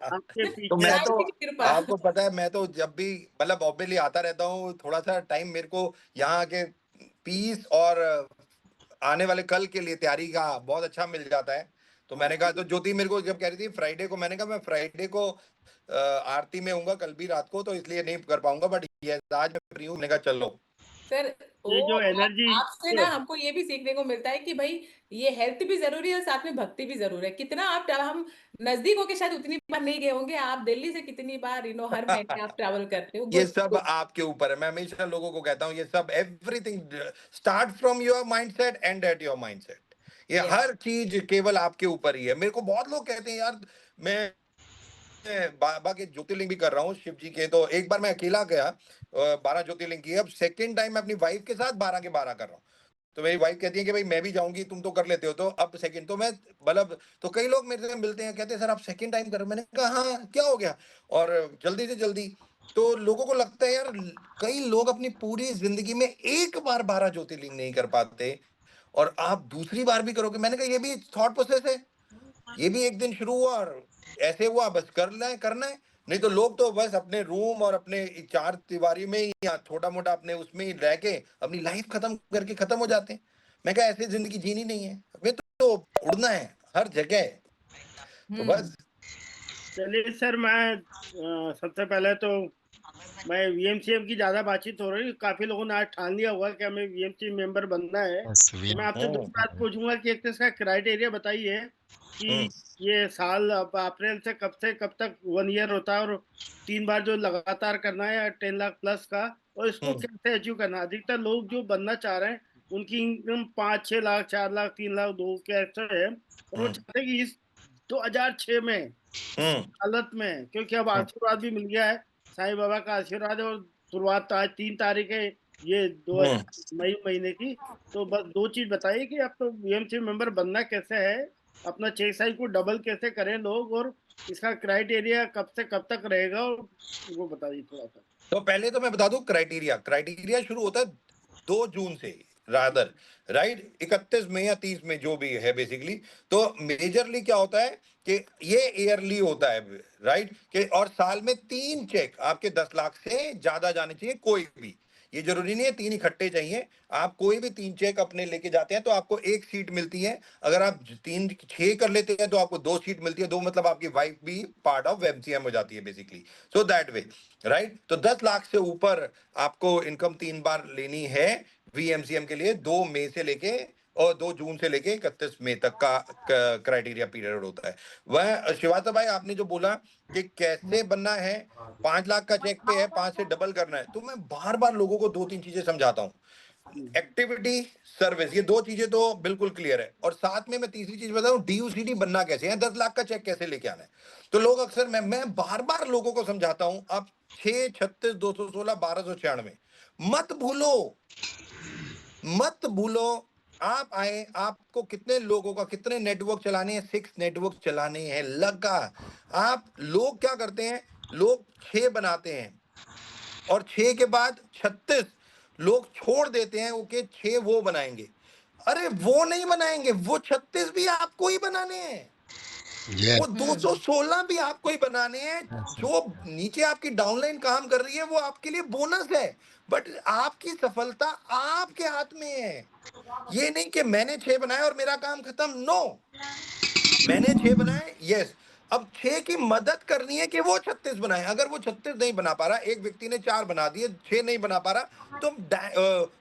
आपके तो पीछे मैं साईं तो, जी की कृपा। आपको पता है, मैं तो जब भी मतलब ऑब्वियसली आता रहता हूँ, थोड़ा सा टाइम मेरे को यहाँ के पीस और आने वाले कल के लिए तैयारी का बहुत अच्छा मिल जाता है। तो मैंने कहा, तो ज्योति मेरे को जब कह रही थी फ्राइडे को, मैंने कहा मैं फ्राइडे को आरती में हूँगा कल भी रात को, तो इसलिए नहीं कर पाऊंगा, बट ये आज मैं फ्री हूँ। मैंने कहा चलो सर ये जो एनर्जी आपसे ना हमको ये भी सीखने को मिलता है कि भाई ये हेल्थ भी जरूरी है और साथ में भक्ति भी जरूरी है। कितना आप हम नजदीक होके शायद उतनी बार नहीं गए होंगे, आप दिल्ली से कितनी बार हर महीने आप ट्रैवल करते हो। ये सब आपके ऊपर है। मैं हमेशा लोगों को कहता हूँ ये सब everything start from your mindset and at your mindset. ये Yes. हर चीज केवल आपके ऊपर ही है। मेरे को बहुत लोग कहते हैं यार मैं बाबा के ज्योतिर्लिंग भी कर रहा हूँ शिव जी के, तो एक बार मैं अकेला गया 12 ज्योतिर्लिंग की। अब सेकंड टाइम मैं अपनी वाइफ के साथ 12 के 12 कर रहा हूँ। तो मेरी वाइफ कहती है कि भाई मैं भी जाऊंगी, तुम तो कर लेते हो, तो अब सेकंड तो मैं मतलब, तो कई लोग मेरे से मिलते हैं कहते हैं सर आप सेकंड टाइम कर रहे हो। मैंने कहा हाँ क्या हो गया, और जल्दी से जल्दी। तो लोगों को लगता है यार कई लोग अपनी पूरी जिंदगी में एक बार 12 ज्योतिर्लिंग नहीं कर पाते और आप दूसरी बार भी करोगे। मैंने कहा ये भी थॉट प्रोसेस है, ये भी एक दिन शुरू हुआ और ऐसे हुआ, बस करना है। नहीं तो लोग तो बस अपने रूम और अपने चार दीवारी में ही या छोटा मोटा अपने उसमें ही रह के अपनी लाइफ खत्म करके खत्म हो जाते हैं। मैं कहा ऐसे जिंदगी जीनी नहीं है, हमें तो उड़ना है हर जगह। तो बस चलिए सर, मैं सबसे पहले तो मैं वीएमसीएम की ज्यादा बातचीत हो रही है, काफी लोगों ने आज ठान लिया हुआ कि हमें वीएमसी मेंबर बनना है। तो मैं आपसे दो बात पूछूंगा कि एक तो इसका क्राइटेरिया बताइए कि ये साल अप्रैल से कब तक 1 ईयर होता है, और 3 बार जो लगातार करना है 10 लाख प्लस का, और इसको कैसे अचीव करना है। अधिकतर लोग जो बनना चाह रहे हैं उनकी इनकम 5-6 लाख, 4 लाख, 3 लाख, 2 के ऐसे है, और वो चाहते हैं कि इस 2006 में हालत में, क्योंकि अब आशीर्वाद भी मिल गया है, साईं बाबा का आशीर्वाद है, और शुरुआत आज 3 तारीख है ये 2 मई महीने की। तो बस 2 चीज बताइए कि आप तो बीएमसी मेंबर बनना कैसे है, अपना चेक साइज को डबल कैसे करें लोग, और इसका क्राइटेरिया कब से कब तक रहेगा, और वो बताइए थोड़ा सा। तो पहले तो मैं बता दूं क्राइटेरिया शुरू होता है 2 जून से रादर, राइट, 31 में या 30 में जो भी है बेसिकली। तो मेजरली क्या होता है कि ये ईयरली होता है, राइट, कि और साल में 3 चेक आपके 10 लाख से ज्यादा जाने चाहिए कोई भी। ये जरूरी नहीं है 3 इकट्ठे चाहिए, आप कोई भी 3 चेक अपने लेके जाते हैं तो आपको 1 सीट मिलती है। अगर आप 6 कर लेते हैं तो आपको 2 सीट मिलती है, 2 मतलब आपकी वाइफ भी पार्ट ऑफ एमसीएम हो जाती है basically. So that way, right. तो 10 लाख से ऊपर आपको इनकम 3 बार लेनी है वीएमसीएम के लिए, 2 मई से लेके और 2 जून से लेके 31 मई तक का क्राइटेरिया पीरियड होता है। वह शिवाता भाई आपने जो बोला कि कैसे बनना है, 5 लाख का चेक पे है, 5 से डबल करना है, तो मैं बार बार लोगों को 2-3 चीजें समझाता हूँ। एक्टिविटी, सर्विस, ये 2 चीजें तो बिल्कुल क्लियर है, और साथ में मैं तीसरी चीज बताऊं डीयूसीडी बनना कैसे है, 10 लाख का चेक कैसे लेके आना है। तो लोग अक्सर मैं बार बार लोगों को समझाता हूं, आप 6, 36, 216, 1296 मत भूलो। आप आए, आपको कितने लोगों का कितने नेटवर्क चलाने हैं, 6 नेटवर्क चलाने हैं लगा। आप लोग क्या करते हैं, लोग 6 बनाते हैं और 6 के बाद 36 लोग छोड़ देते हैं, ओके 6 वो बनाएंगे। अरे वो नहीं बनाएंगे, वो 36 भी आपको ही बनाने हैं, वो 216 भी आपको ही बनाने हैं। जो नीचे आपकी डाउनलाइन काम कर रही है वो आपके लिए बोनस है, बट आपकी सफलता आपके हाथ में है। ये नहीं कि मैंने 6 बनाए और मेरा काम खत्म, नो, मैंने 6 बनाए, यस, अब 6 की मदद करनी है कि वो 36 बनाए। अगर वो 36 नहीं बना पा रहा, एक व्यक्ति ने 4 बना दिए, 6 नहीं बना पा रहा, तो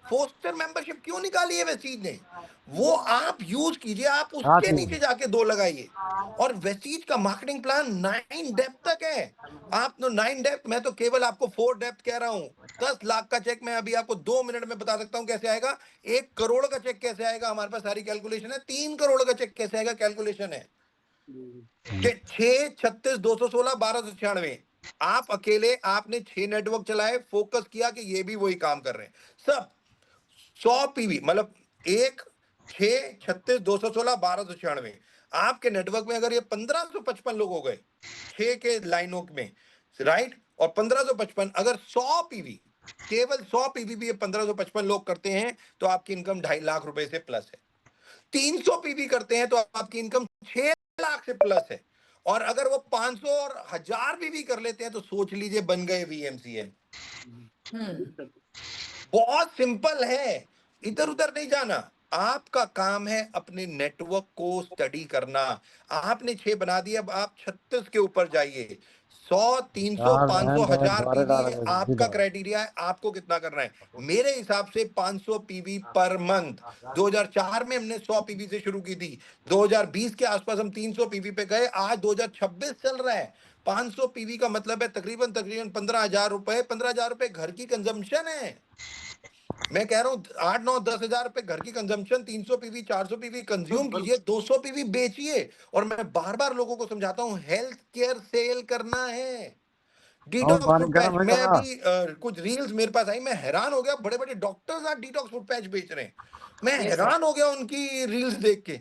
फोस्टर मेंबरशिप क्यों निकाली है वेस्टीज ने, वो आप यूज कीजिए, आप उसके नीचे जाके 2 लगाइए। और वेस्टीज का मार्केटिंग प्लान 9 डेप्थ तक है। आप 9 डेप्थ, मैं तो केवल आपको 4 डेप्थ कह रहा हूं। 10 लाख का चेक मैं अभी आपको 2 मिनट में बता सकता हूं कैसे आएगा। 1 करोड़ का चेक कैसे आएगा, हमारे पास सारी कैलकुलेशन है। 3 करोड़ का चेक कैसे आएगा, कैलकुलेशन है। 6, 36, 216, 1296, आप अकेले, आपने 6 नेटवर्क चलाए, फोकस किया कि ये भी वही काम कर रहे हैं सब। 100 पीवी मतलब 1, 6, 36, 216, 1296, आपके नेटवर्क में अगर ये 1555 लोग हो गए 6 के लाइनों में, राइट, और 1555, अगर 100 पीवी, केवल 100 पीवी भी ये 1555 लोग करते हैं तो आपकी इनकम 2.5 लाख रुपए से प्लस है। 300 पीवी करते हैं तो आपकी इनकम 6 लाख से प्लस है। और अगर वो 500 और 1000 पीवी कर लेते हैं तो सोच लीजिए बन गए वीएमसीएम। बहुत सिंपल है, इधर उधर नहीं जाना। आपका काम है अपने नेटवर्क को स्टडी करना। आपने 6 बना दिया, अब आप 36 के ऊपर जाइए। 100, 300, 500, 1000 पीवी आपका क्राइटेरिया है, आपको कितना करना है। मेरे हिसाब से 500 पीवी पर मंथ। 2004 में हमने 100 पीवी से शुरू की थी, 2020 के आसपास हम 300 पीवी पे गए, आज 2026 चल रहा है। 500 पीवी का मतलब है तकरीबन 15,000 रुपए। 15,000 रुपए घर की कंजम्पशन है। मैं कह रहा हूँ 8, 9, 10,000 रुपए घर की कंजम्पशन। 300 पीवी, 400 पीवी कंज्यूम कीजिए, 200 पीवी बेचिए। और मैं बार बार लोगों को समझाता हूँ, हेल्थ केयर सेल करना है। डिटॉक्स फूड पैच, मैं अभी कुछ रील्स मेरे पास आई, मैं हैरान हो गया। बड़े बड़े डॉक्टर्स आज डिटॉक्स फूड पैच बेच रहे हैं। मैं हैरान हो गया उनकी रील्स देख के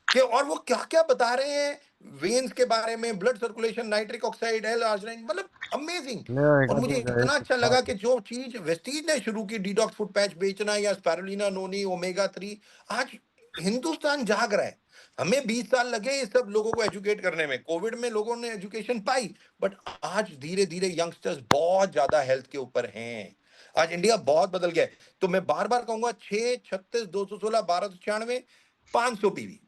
कि और वो क्या क्या बता रहे हैं वेन्स के बारे में, blood circulation, nitric oxide, L arginine, मतलब अमेजिंग। और मुझे इतना अच्छा लगा कि जो चीज वेस्टीज ने शुरू की, डिटॉक्स फूड पैच बेचना या स्पारुलिना नोनी, ओमेगा 3, आज हिंदुस्तान जाग रहा है। हमें 20 साल लगे ये सब लोगों को एजुकेट करने में। कोविड में लोगों ने एजुकेशन पाई, बट आज धीरे धीरे यंगस्टर्स बहुत ज्यादा हेल्थ के ऊपर हैं। आज इंडिया बहुत बदल गया है। तो मैं बार बार कहूंगा, 6, 36, 216, 1296, 500 पीवी,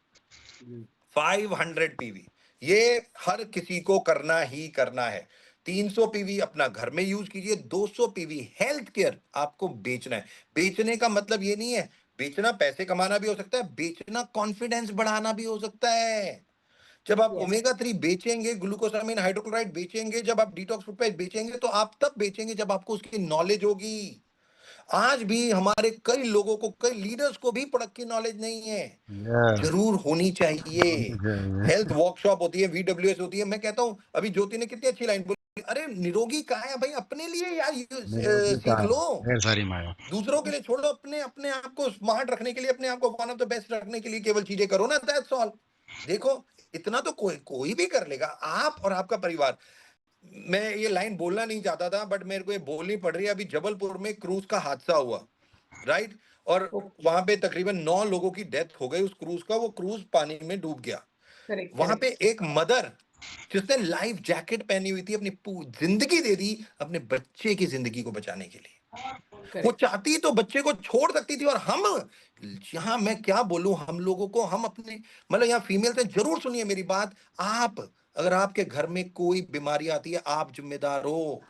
500 पीवी, ये हर किसी को करना ही करना है। 300 पीवी अपना घर में यूज कीजिए, 200 पीवी हेल्थ केयर आपको बेचना है। बेचने का मतलब ये नहीं है, बेचना पैसे कमाना भी हो सकता है, बेचना कॉन्फिडेंस बढ़ाना भी हो सकता है। जब आप ओमेगा 3 बेचेंगे, ग्लूकोसामाइन हाइड्रोक्लोराइड बेचेंगे, जब आप डिटॉक्स फूड पैच बेचेंगे, तो आप तब बेचेंगे जब आपको उसकी नॉलेज होगी। आज भी हमारे कई लोगों को, कई लीडर्स को भी प्रोडक्ट की नॉलेज नहीं है। जरूर होनी चाहिए। हेल्थ वर्कशॉप होती है, VWS होती है। मैं कहता हूं, अभी ज्योति ने कितनी अच्छी लाइन बोली, अरे निरोगी काया भाई अपने लिए यार सीख लो, दूसरों के लिए छोड़ो। अपने अपने आप को स्मार्ट रखने के लिए, अपने आप को वन ऑफ द बेस्ट रखने के लिए केवल चीजें करो ना, दैट्स ऑल। देखो इतना तो कोई भी कर लेगा, आप और आपका परिवार। मैं ये लाइन बोलना नहीं चाहता था, बट मेरे को ये बोलनी पड़ रही है। अभी जबलपुर में क्रूज का हादसा हुआ, राइट, और वहां पे तकरीबन 9 लोगों की डेथ हो गई उस क्रूज का। वो क्रूज पानी में डूब गया। वहां पे एक मदर जिसने लाइफ जैकेट पहनी हुई थी, अपनी जिंदगी दे दी अपने बच्चे की जिंदगी को बचाने के लिए। वो चाहती तो बच्चे को छोड़ सकती थी। और हम यहाँ, मैं क्या बोलूं, हम लोगों को, हम अपने, मतलब यहाँ फीमेल से जरूर सुनिए मेरी बात। आप, अगर आपके घर में कोई बीमारी आती है, आप जिम्मेदार हो।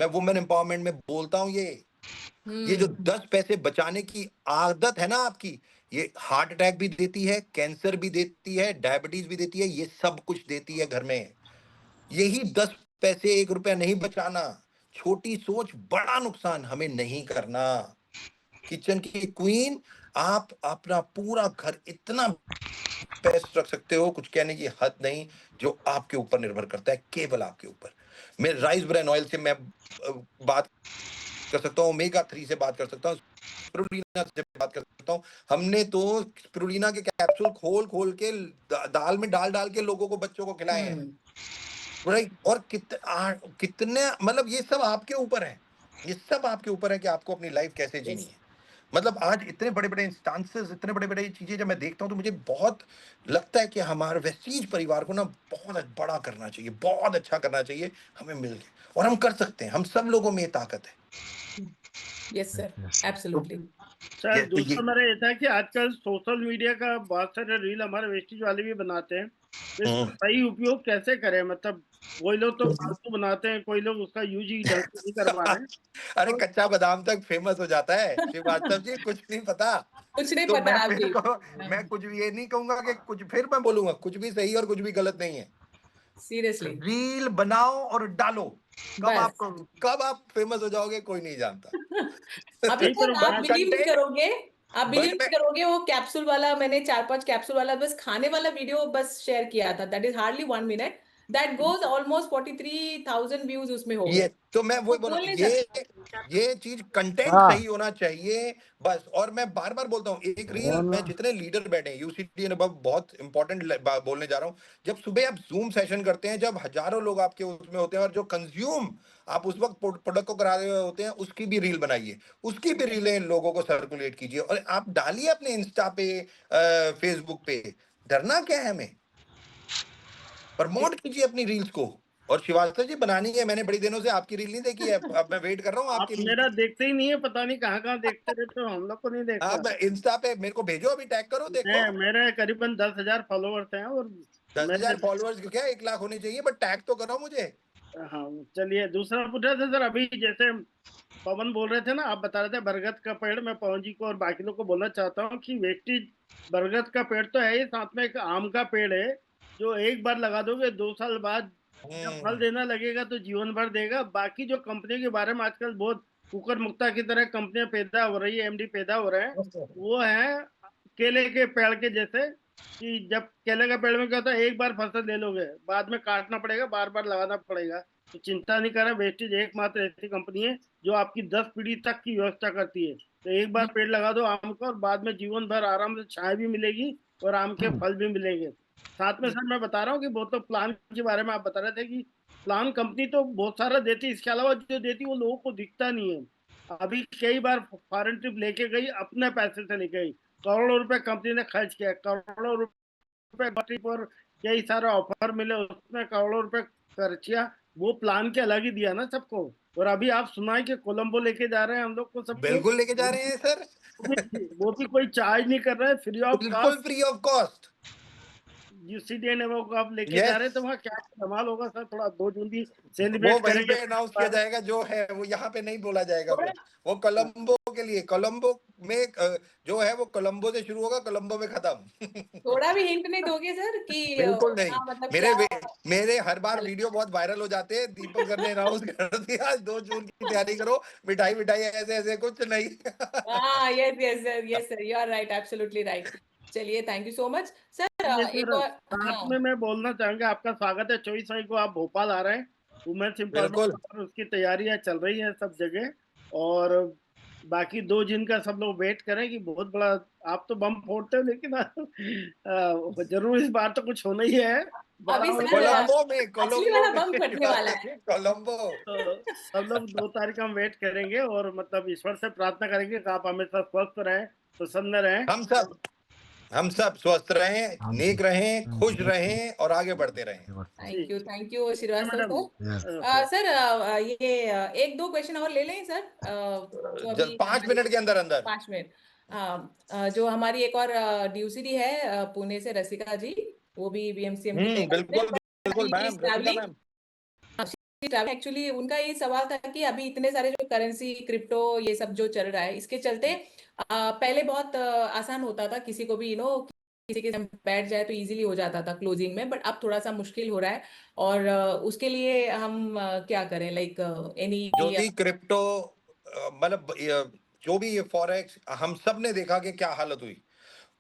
मैं वुमेन एम्पावरमेंट में बोलता हूँ, ये जो 10 पैसे बचाने की आदत है ना आपकी, ये हार्ट अटैक भी देती है, कैंसर भी देती है, डायबिटीज भी देती है, ये सब कुछ देती है घर में। यही 10 पैसे, 1 रुपया नहीं बचाना। छोटी सोच, बड़ा नुकसान हमें नहीं करना। किचन की क्वीन, आप अपना पूरा घर इतना बेस्ट रख सकते हो, कुछ कहने की हद नहीं, जो आपके ऊपर निर्भर करता है, केवल आपके ऊपर। मैं राइस ब्रान ऑयल से मैं बात कर सकता हूँ, ओमेगा 3 से बात कर सकता हूँ, स्पिरुलिना से बात कर सकता हूँ। हमने तो स्पिरुलिना के कैप्सूल खोल खोल के दाल में डाल डाल के लोगों को, बच्चों को खिलाए हैं, राइट। और कितने, मतलब ये सब आपके ऊपर है। ये सब आपके ऊपर है कि आपको अपनी लाइफ कैसे जीनी है। मतलब आज इतने बड़े बड़े इंस्टांसेस, इतने बड़े बड़े चीजें जब मैं देखता हूँ, तो मुझे बहुत लगता है कि हमारे वेस्टीज परिवार को ना बहुत बड़ा करना चाहिए, बहुत अच्छा करना चाहिए हमें मिल के। और हम कर सकते हैं, हम सब लोगों में ये ताकत है। Yes sir, absolutely. सर दूसरा मेरा ये था कि आजकल सोशल मीडिया का बहुत सारे रील हमारे वेस्टीज वाले भी बनाते हैं, इसका सही उपयोग कैसे करें? मतलब कोई लोग तो फालतू बनाते हैं, कोई लोग उसका यूज ही ढंग से नहीं कर पा रहे हैं। अरे कच्चा बादाम तक फेमस हो जाता है श्रीवास्तव जी, कुछ नहीं पता। कुछ नहीं तो पता आप जी। मैं कुछ भी ये नहीं कहूंगा कि कुछ, फिर मैं बोलूंगा कुछ भी सही और कुछ भी गलत नहीं है। सीरियसली रील बनाओ और डालो, कब आप फेमस हो जाओगे कोई नहीं जानता। अभी तक आप बिलीव नहीं करोगे, आप बिलीव नहीं करोगे, वो कैप्सूल वाला, मैंने 4-5 कैप्सूल वाला बस खाने वाला वीडियो बस शेयर किया था, that is hardly 1 minute, that goes almost 43,000 views उसमें हो गए। तो मैं वही बोल रहा हूँ, ये चीज कंटेंट सही होना चाहिए बस। और मैं बार बार बोलता हूँ, एक रील में जितने लीडर बैठे हैं, यूसीडी एंड अबव, बहुत इंपॉर्टेंट बोलने जा रहा हूँ। जब सुबह आप जूम सेशन करते हैं, जब हजारों लोग आपके उसमें होते हैं, और जो कंज्यूम आप उस वक्त प्रोडक्ट को करा रहे होते हैं, उसकी भी रील बनाइए, उसकी भी रीलें लोगों को सर्कुलेट कीजिए, और आप डालिए अपने इंस्टा पे, फेसबुक पे। डरना क्या है हमें? प्रमोट कीजिए अपनी रील्स को। और श्रीवास्तव जी बनानी है, मैंने बड़ी दिनों से आपकी रील नहीं देखी है, अब मैं वेट कर रहा हूँ आप आपकी रील। मेरा देखते ही नहीं है, पता नहीं कहाँ देखते रहते हो, हम लोग को नहीं देखता। आप इंस्टा पे मेरे को भेजो, अभी टैग करो, देखो। मेरे करीबन 10,000 फॉलोअर्स हैं और 10,000 फॉलोअर्स क्या 1 लाख होने चाहिए, बट टैग तो करो मुझे। हाँ चलिए, दूसरा पूछ रहे थे सर, अभी जैसे पवन बोल रहे थे ना, आप बता रहे थे बरगद का पेड़, मैं पवन जी को और बाकी लोग को बोलना चाहता हूँ कि वेस्टेज बरगद का पेड़ तो है ही, साथ में एक आम का पेड़ है जो एक बार लगा दोगे 2 साल बाद जब फल देना लगेगा तो जीवन भर देगा। बाकी जो कंपनी के बारे में आजकल बहुत कुकर मुक्ता की तरह कंपनियां पैदा हो रही है, एमडी पैदा हो रहे हैं, वो है केले के पेड़ के जैसे, कि जब केले का पेड़ में क्या होता है, एक बार फसल ले लोगे, बाद में काटना पड़ेगा, बार बार लगाना पड़ेगा, तो चिंता नहीं करें। वेस्टेज एकमात्र ऐसी कंपनी है जो आपकी 10 पीढ़ी तक की व्यवस्था करती है। तो एक बार पेड़ लगा दो आम का और बाद में जीवन भर आराम से छाया भी मिलेगी और आम के फल भी मिलेंगे। साथ में सर मैं बता रहा हूँ कि बहुत तो प्लान के बारे में आप बता रहे थे कि प्लान कंपनी तो बहुत सारा देती है, इसके अलावा जो देती है वो लोगों को दिखता नहीं है। अभी कई बार फॉरेन ट्रिप लेके गई, अपने पैसे से लेके गई, करोड़ों रुपए कंपनी ने खर्च किया, करोड़ों रुपए ट्रिप और कई सारे ऑफर मिले, उसमें करोड़ों रुपए खर्च किया, वो प्लान के अलग ही दिया ना सबको। और अभी आप सुनाए कि कोलंबो लेके जा रहे हैं हम लोग को, सब बिल्कुल लेके जा रहे हैं सर, वो भी कोई चार्ज नहीं कर रहा है, फ्री ऑफ बिल्कुल cost. Free of cost. UCDNMO को आप लेके जा रहे हैं, तो वहाँ क्या धमाल होगा सर, थोड़ा 2 जून की वो सेलिब्रेट वहीं करेंगे। पे अनाउंस किया जाएगा, जो है वो यहाँ पे नहीं बोला जाएगा कुछ। वो कोलंबो के लिए, कोलंबो में जो है वो कोलंबो से शुरू होगा, कोलंबो में खत्म। थोड़ा भी हिंट नहीं दोगे सर कि बिल्कुल नहीं। मतलब मेरे हर बार वीडियो बहुत वायरल हो जाते हैं। दीपक सर ने अनाउंस कर दिया 2 जून की तैयारी करो, मिठाई ऐसे ऐसे कुछ नहीं। हाँ yes sir, you are right, absolutely right. चलिए, thank you so much sir. एक और साथ में मैं बोलना चाहूंगा, आपका स्वागत है 24 मई को आप भोपाल आ रहे हैं, वुमेन्स एम्पावरमेंट, उसकी तैयारियां चल रही है सब जगह। और बाकी 2 जून का सब लोग वेट करें कि बहुत बड़ा, आप तो बम फोड़ते हो लेकिन जरूर इस बार तो कुछ होना ही है। अभी सर कोलंबो में, असली वाला बम फटने वाला है। कोलंबो। तो सब लोग 2 तारीख हम वेट करेंगे और मतलब ईश्वर से प्रार्थना करेंगे कि आप हमेशा स्वस्थ रहें, प्रसन्न रहें। हम सब स्वस्थ रहें, नेक रहें, खुश रहें और आगे बढ़ते रहें। Thank you Shrivastava sir. Sir ये 1-2 क्वेश्चन और ले लें सर, जो अभी 5 मिनट के अंदर 5 मिनट। जो हमारी एक और ड्यूसीडी है पुणे से, रसिका जी, वो भी बीएमसीएम की बिल्कुल मैम। एक्चुअली उनका ये सवाल था कि अभी इतने सारे जो करेंसी, क्रिप्टो, ये सब जो चल रहा है, इसके चलते पहले बहुत आसान होता था, किसी को भी किसी के बैठ जाए तो इजीली हो जाता था क्लोजिंग में, बट अब थोड़ा सा मुश्किल हो रहा है। और उसके लिए हम क्या करें, लाइक एनी जो भी क्रिप्टो, मतलब जो भी ये फॉरेक्स, हम सब ने देखा कि क्या हालत हुई,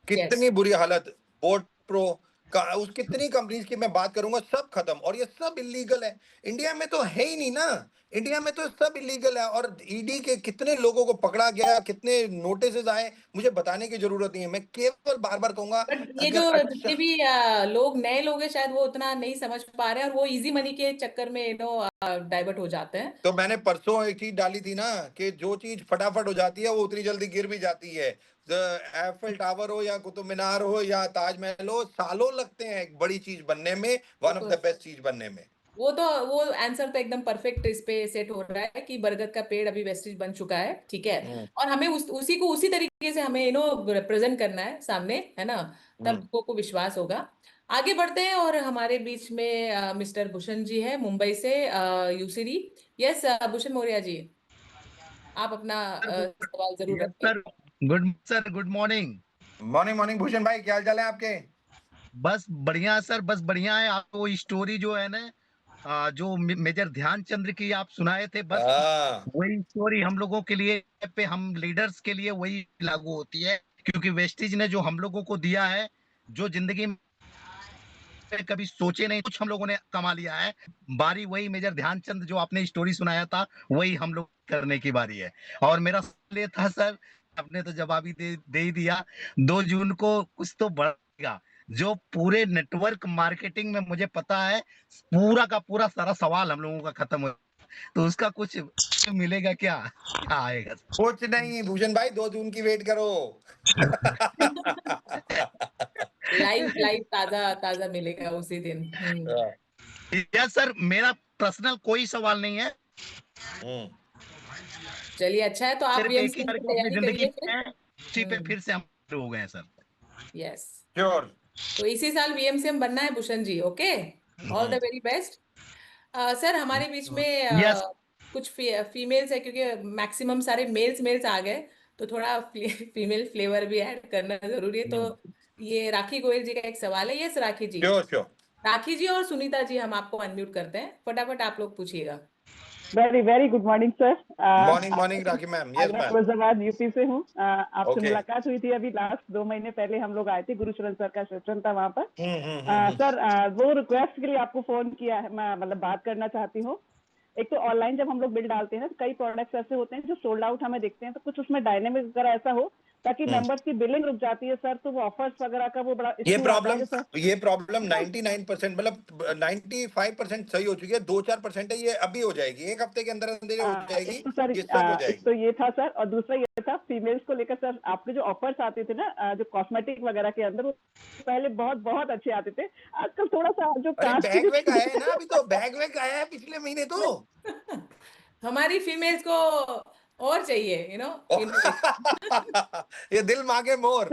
कितनी बुरी हालत। बोट प्रो का, उस कितनी कंपनीज की मैं बात करूंगा, सब खत्म, और ये सब इलीगल है। इंडिया में तो है ही नहीं ना, इंडिया में तो सब इलीगल है। और ईडी के कितने लोगों को पकड़ा गया, कितने नोटिस आए, मुझे बताने की जरूरत नहीं है, मैं केवल बार बार कहूंगा। ये जो जितने भी लोग, नए लोग हैं, शायद वो उतना नहीं समझ पा रहे हैं और वो इजी मनी के चक्कर में डाइवर्ट हो जाते हैं। तो मैंने परसों एक चीज डाली थी ना, कि जो चीज फटाफट हो जाती है वो उतनी जल्दी गिर भी जाती है। एफिल टावर हो या कुतुब मीनार हो या ताजमहल हो, सालों लगते हैं एक बड़ी चीज बनने में, वन ऑफ द बेस्ट चीज बनने में। वो आंसर तो एकदम परफेक्ट इस पे सेट हो रहा है कि बरगद का पेड़ अभी वेस्टेज बन चुका है, ठीक है। और हमें उसी को उसी तरीके से हमें रिप्रेजेंट करना है सामने, है ना, तब लोगों को विश्वास होगा। आगे बढ़ते हैं और हमारे बीच में मिस्टर भूषण जी है मुंबई से, यूसीडी। यस भूषण मौर्य जी, आप अपना सवाल जरूर रखें। Good morning. मॉर्निंग भूषण भाई, क्या हाल चाल है आपके? बस बढ़िया सर, बस बढ़िया है। आपको स्टोरी जो है ना, जो मेजर ध्यानचंद्र की आप सुनाए थे, बस वही स्टोरी हम लोगों के लिए, पे हम लीडर्स के लिए वही लागू होती है, क्योंकि वेस्टेज ने जो हम लोगों को दिया है, जो जिंदगी में कभी सोचे नहीं, कुछ हम लोगों ने कमा लिया है। बारी वही मेजर ध्यानचंद जो आपने स्टोरी सुनाया था, वही हम लोग करने की बारी है। और मेरा सवाल था सर, आपने तो जवाब ही दे ही दिया, 2 जून को कुछ तो बढ़ेगा, जो पूरे नेटवर्क मार्केटिंग में मुझे पता है पूरा का पूरा सारा सवाल हम लोगों का खत्म हो, तो उसका कुछ मिलेगा क्या आएगा? कुछ नहीं भूषण भाई, 2 जून की वेट करो। लाइव ताजा मिलेगा उसी दिन। यस सर, मेरा पर्सनल कोई सवाल नहीं है। चलिए अच्छा है, तो आप सिर्फ एक ही वीएमसीएम की बार को अपनी तैयारी जिंदगी करिए में उसी पे फिर से हम हो गए हैं सर। Yes, sure. तो इसी साल वीएमसीएम बनना है Bhushan ji. Okay, all the very best. Sir हमारे बीच में यस कुछ फीमेल्स है, क्योंकि मैक्सिमम सारे मेल्स मेल्स आ गए, तो थोड़ा फीमेल फ्लेवर भी ऐड करना जरूरी है। तो ये राखी गोयल जी का एक सवाल है। Yes Rakhi ji. Sure sure. Rakhi ji और सुनीता जी, हम आपको अनम्यूट करते हैं, फटाफट आप लोग पूछिएगा। Very very good morning sir. Morning morning Rakhi ma'am. Yes Agra ma'am. Firozabad UP से हूँ। आपसे ओके। मुलाकात हुई थी अभी लास्ट 2 महीने पहले, हम लोग आए थे, गुरुचरण सर का सेशन था वहाँ पर। हम्म। सर वो रिक्वेस्ट के लिए आपको फोन किया है, मैं मतलब बात करना चाहती हूँ। एक तो ऑनलाइन जब हम लोग बिल डालते हैं, कई प्रोडक्ट्स ऐसे होते हैं जो सोल्ड आउट हमें दिखते हैं, तो कुछ उसमें डायनेमिक वगैरह ऐसा हो ताकि मेंबर्स की बिलिंग रुक जाती है सर, तो वो ऑफर्स वगैरह का वो बड़ा ये इशू आता है जैसे। प्रॉब्लम 99% मतलब 95% सही हो चुकी है। 2-4% है, ये अभी हो जाएगी, एक हफ्ते के अंदर अंदर हो जाएगी। एक तो सर ये सब हो एक जाएगी। तो ये था सर, और दूसरा ये था फीमेल्स को लेकर सर, आपके जो ऑफर्स आते थे ना जो कॉस्मेटिक वगैरह के अंदर, वो पहले बहुत बहुत अच्छे आते थे। आजकल थोड़ा सा जो अरे कास्ट की बैग जो वैग आया है ना, अभी तो बैग वैग आया है पिछले महीने तो। हमारी फीमेल्स को और चाहिए, ये दिल मांगे मोर।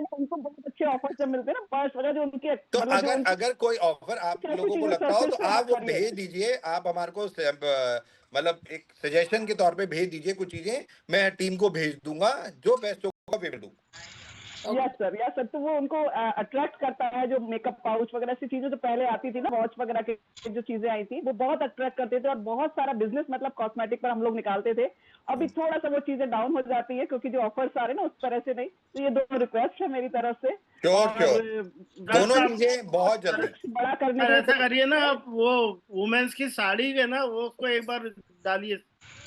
उनको बहुत अच्छे ऑफर जब मिलते हैं ना, पर्स वगैरह जो उनके तो मतलब जो उनकी अगर कोई ऑफर आप ऐसी लोगों को चीजों लगता सर हो फिर तो से आप आप वो करिए। भेज दीजिए। आप हमारे को मतलब एक सजेशन के तौर पे भेज दीजिए कुछ चीजें, मैं टीम को भेज दूंगा, जो बेस्ट होगा वे दूंगा। यस सर, तो वो उनको अट्रैक्ट करता है। जो मेकअप पाउच वगैरह ऐसी चीजें जो पहले आती थी ना, वॉच वगैरह की जो चीजें आई थी, वो बहुत अट्रैक्ट करते थे और बहुत सारा बिजनेस मतलब कॉस्मेटिक पर हम लोग निकालते थे। अभी थोड़ा सा वो चीजें डाउन हो जाती है क्योंकि जो ऑफर्स आ रहे हैं ना उस तरह से नहीं। तो ये दोनों रिक्वेस्ट है मेरी तरफ से। श्योर और श्योर, दोनों चीजें बहुत जल्दी। बड़ा करने सर के ऐसा करिए ना, आप वो वुमेन्स की साड़ी है ना, वो उसको एक बार डालिए,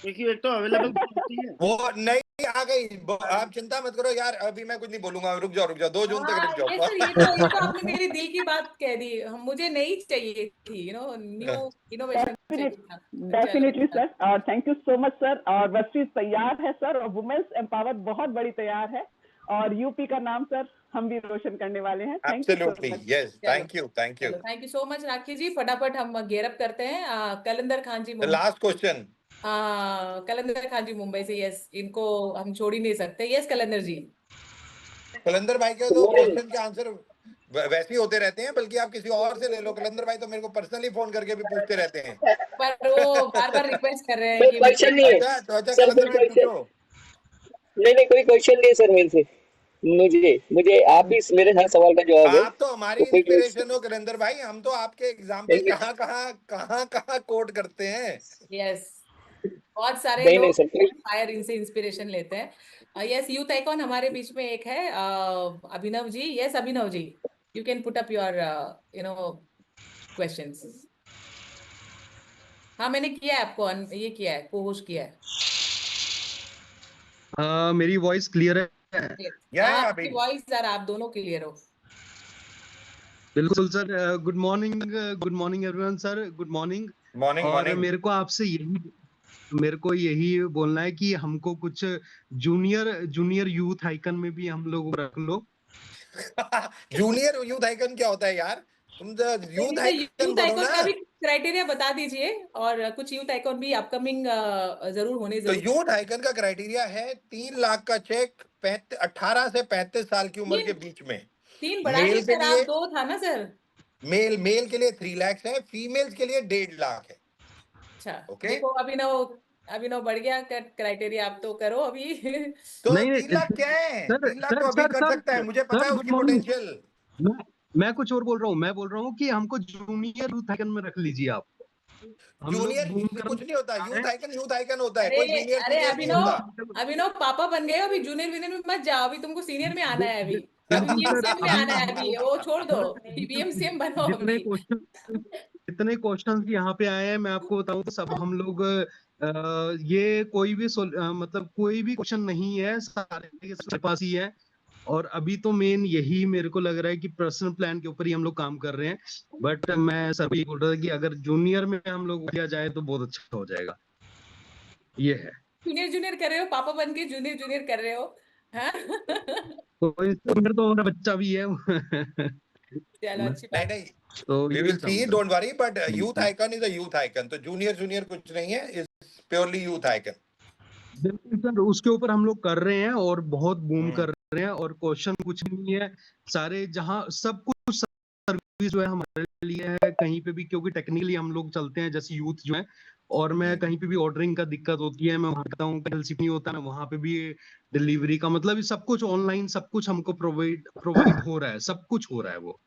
क्योंकि एक तो अवेलेबल होती है। वो नहीं आ गई, आप चिंता मत करो यार, अभी मैं कुछ नहीं बोलूंगा। रुक जाओ 2 जून तक रुक ये जाओ। सर, ये तो आपने मेरे दिल की बात कह दी। मुझे नहीं चाहिए थी, न्यू इनोवेशन चाहिए था। चलो डेफिनेटली सर, और thank you so much sir. और वेस्टीज तैयार है सर, और वुमेन्स एम्पावर बहुत बड़ी तैयार है, और यूपी का नाम सर हम भी रोशन करने वाले हैं। Thank you so absolutely much. Yes, thank you. चलो, thank you so much Rakhi ji. फटाफट हम गियर अप करते हैं। कलंदर खान जी मुंबई। Last question. कलंदर खान जी मुंबई से। यस, इनको हम छोड़ ही नहीं सकते। यस कलंदर जी। कलंदर भाई के तो क्वेश्चन के आंसर वैसे ही होते रहते हैं, बल्कि आप किसी और से ले लो। कलंदर भाई तो मेरे को पर्सनली फोन करके भी पूछते रहते हैं, पर वो बार बार रिक्वेस्ट कर रहे हैं कोई कि क्वेश्चन नहीं है अच्छा सर, कलंदर कोई भाई क्वेश्चन पूछो। नहीं, कोई क्वेश्चन नहीं है सर मेरे से। मुझे मुझे आप भी मेरे हर सवाल का जवाब है, आप तो हमारी तो कोई क्वेश्चन इंस्पिरेशन हो कलंदर भाई। हम तो आपके एग्जाम्पल कहाँ कोट करते हैं। यस, बहुत सारे नहीं लोग सर। फायर इनसे इंस्पिरेशन लेते हैं। यस, यूथ आइकॉन हमारे बीच में एक है, Abhinav ji. Yes Abhinav ji, you can put up your questions. हाँ, मैंने किया है आपको ये किया है, को-होस्ट किया है। मेरी वॉइस क्लियर है? आपकी वॉइस सर, आप दोनों क्लियर हो। बिल्कुल sir. Good morning everyone sir, good morning. और मेरे को यही बोलना है कि हमको कुछ जूनियर यूथ आइकन में भी हम लोग रख लो। जूनियर यूथ आइकन क्या होता है यार? तुम तो यूथ आइकन बोलो ना। का भी क्राइटेरिया बता दीजिए, और कुछ यूथ आइकन भी अपकमिंग जरूर होने तो यूथ आइकन का क्राइटेरिया है 3 लाख का चेक 18 से 35 साल की उम्र के बीच में। 3 बढ़ा मेल के के सर, लिए आप 2 था ना सर? मेल के लिए 3 लाख है, फीमेल्स के लिए 1.5 लाख है। अच्छा, ओके? देखो अभिनव बढ़ गया क्राइटेरिया, आप तो करो अभी। तो 3 लाख क्या है? 3 लाख तो अभी कर सकता है, मुझे पता है उसकी पोटेंशियल। मैं कुछ और बोल रहा हूँ। मैं बोल रहा हूँ कि हमको जूनियर यूथ आइकन में रख लीजिए आप। जूनियर कुछ नहीं होता, यूथ आइकन होता है, कोई सीनियर अरे नहीं होता। अभिनव पापा बन गए, अभी जूनियर विनियर में मत जाओ, अभी तुमको सीनियर में आना है। अभी बीएमसीएम में आना है, अभी वो छोड़ दो, बीएमसीएम बनो अभी। इतने क्वेश्चंस यहाँ पे आए हैं, मैं आपको बताऊं तो सब हम लोग ये कोई भी मतलब कोई भी क्वेश्चन नहीं है, सारे पास ही है। और अभी तो मेन यही मेरे को लग रहा है कि पर्सनल प्लान के ऊपर ही हम लोग काम कर रहे हैं। बट मैं सर को ये बोल रहा था कि अगर जूनियर में हम लोग किया जाए तो बहुत अच्छा हो जाएगा। ये है, जूनियर कर रहे हो, पापा बन के जूनियर कर रहे हो। हाँ? तो मेरा बच्चा भी है। चलो अच्छी नहीं बात। नहीं, तो we यही will था see, मतलब। don't worry, but youth icon is a youth icon, तो जूनियर कुछ नहीं है, is purely youth icon। बिल्कुल सर, उसके ऊपर हम लोग कर रहे हैं और बहुत बूम कर रहे हैं, और क्वेश्चन कुछ नहीं है, सारे जहां सब कुछ सर्विस जो है हमारे लिए है कहीं पे भी, क्योंकि टेक्निकली हम लोग चलते हैं जैसे यूथ जो है, और मैं कहीं पे भी ऑर्डरिंग का दिक्कत होती है, मैं वहां कहता हूँ नहीं होता ना, वहां पे भी डिलीवरी का मतलब ये सब कुछ ऑनलाइन, सब कुछ हमको प्रोवाइड हो रहा है, सब कुछ हो रहा है वो।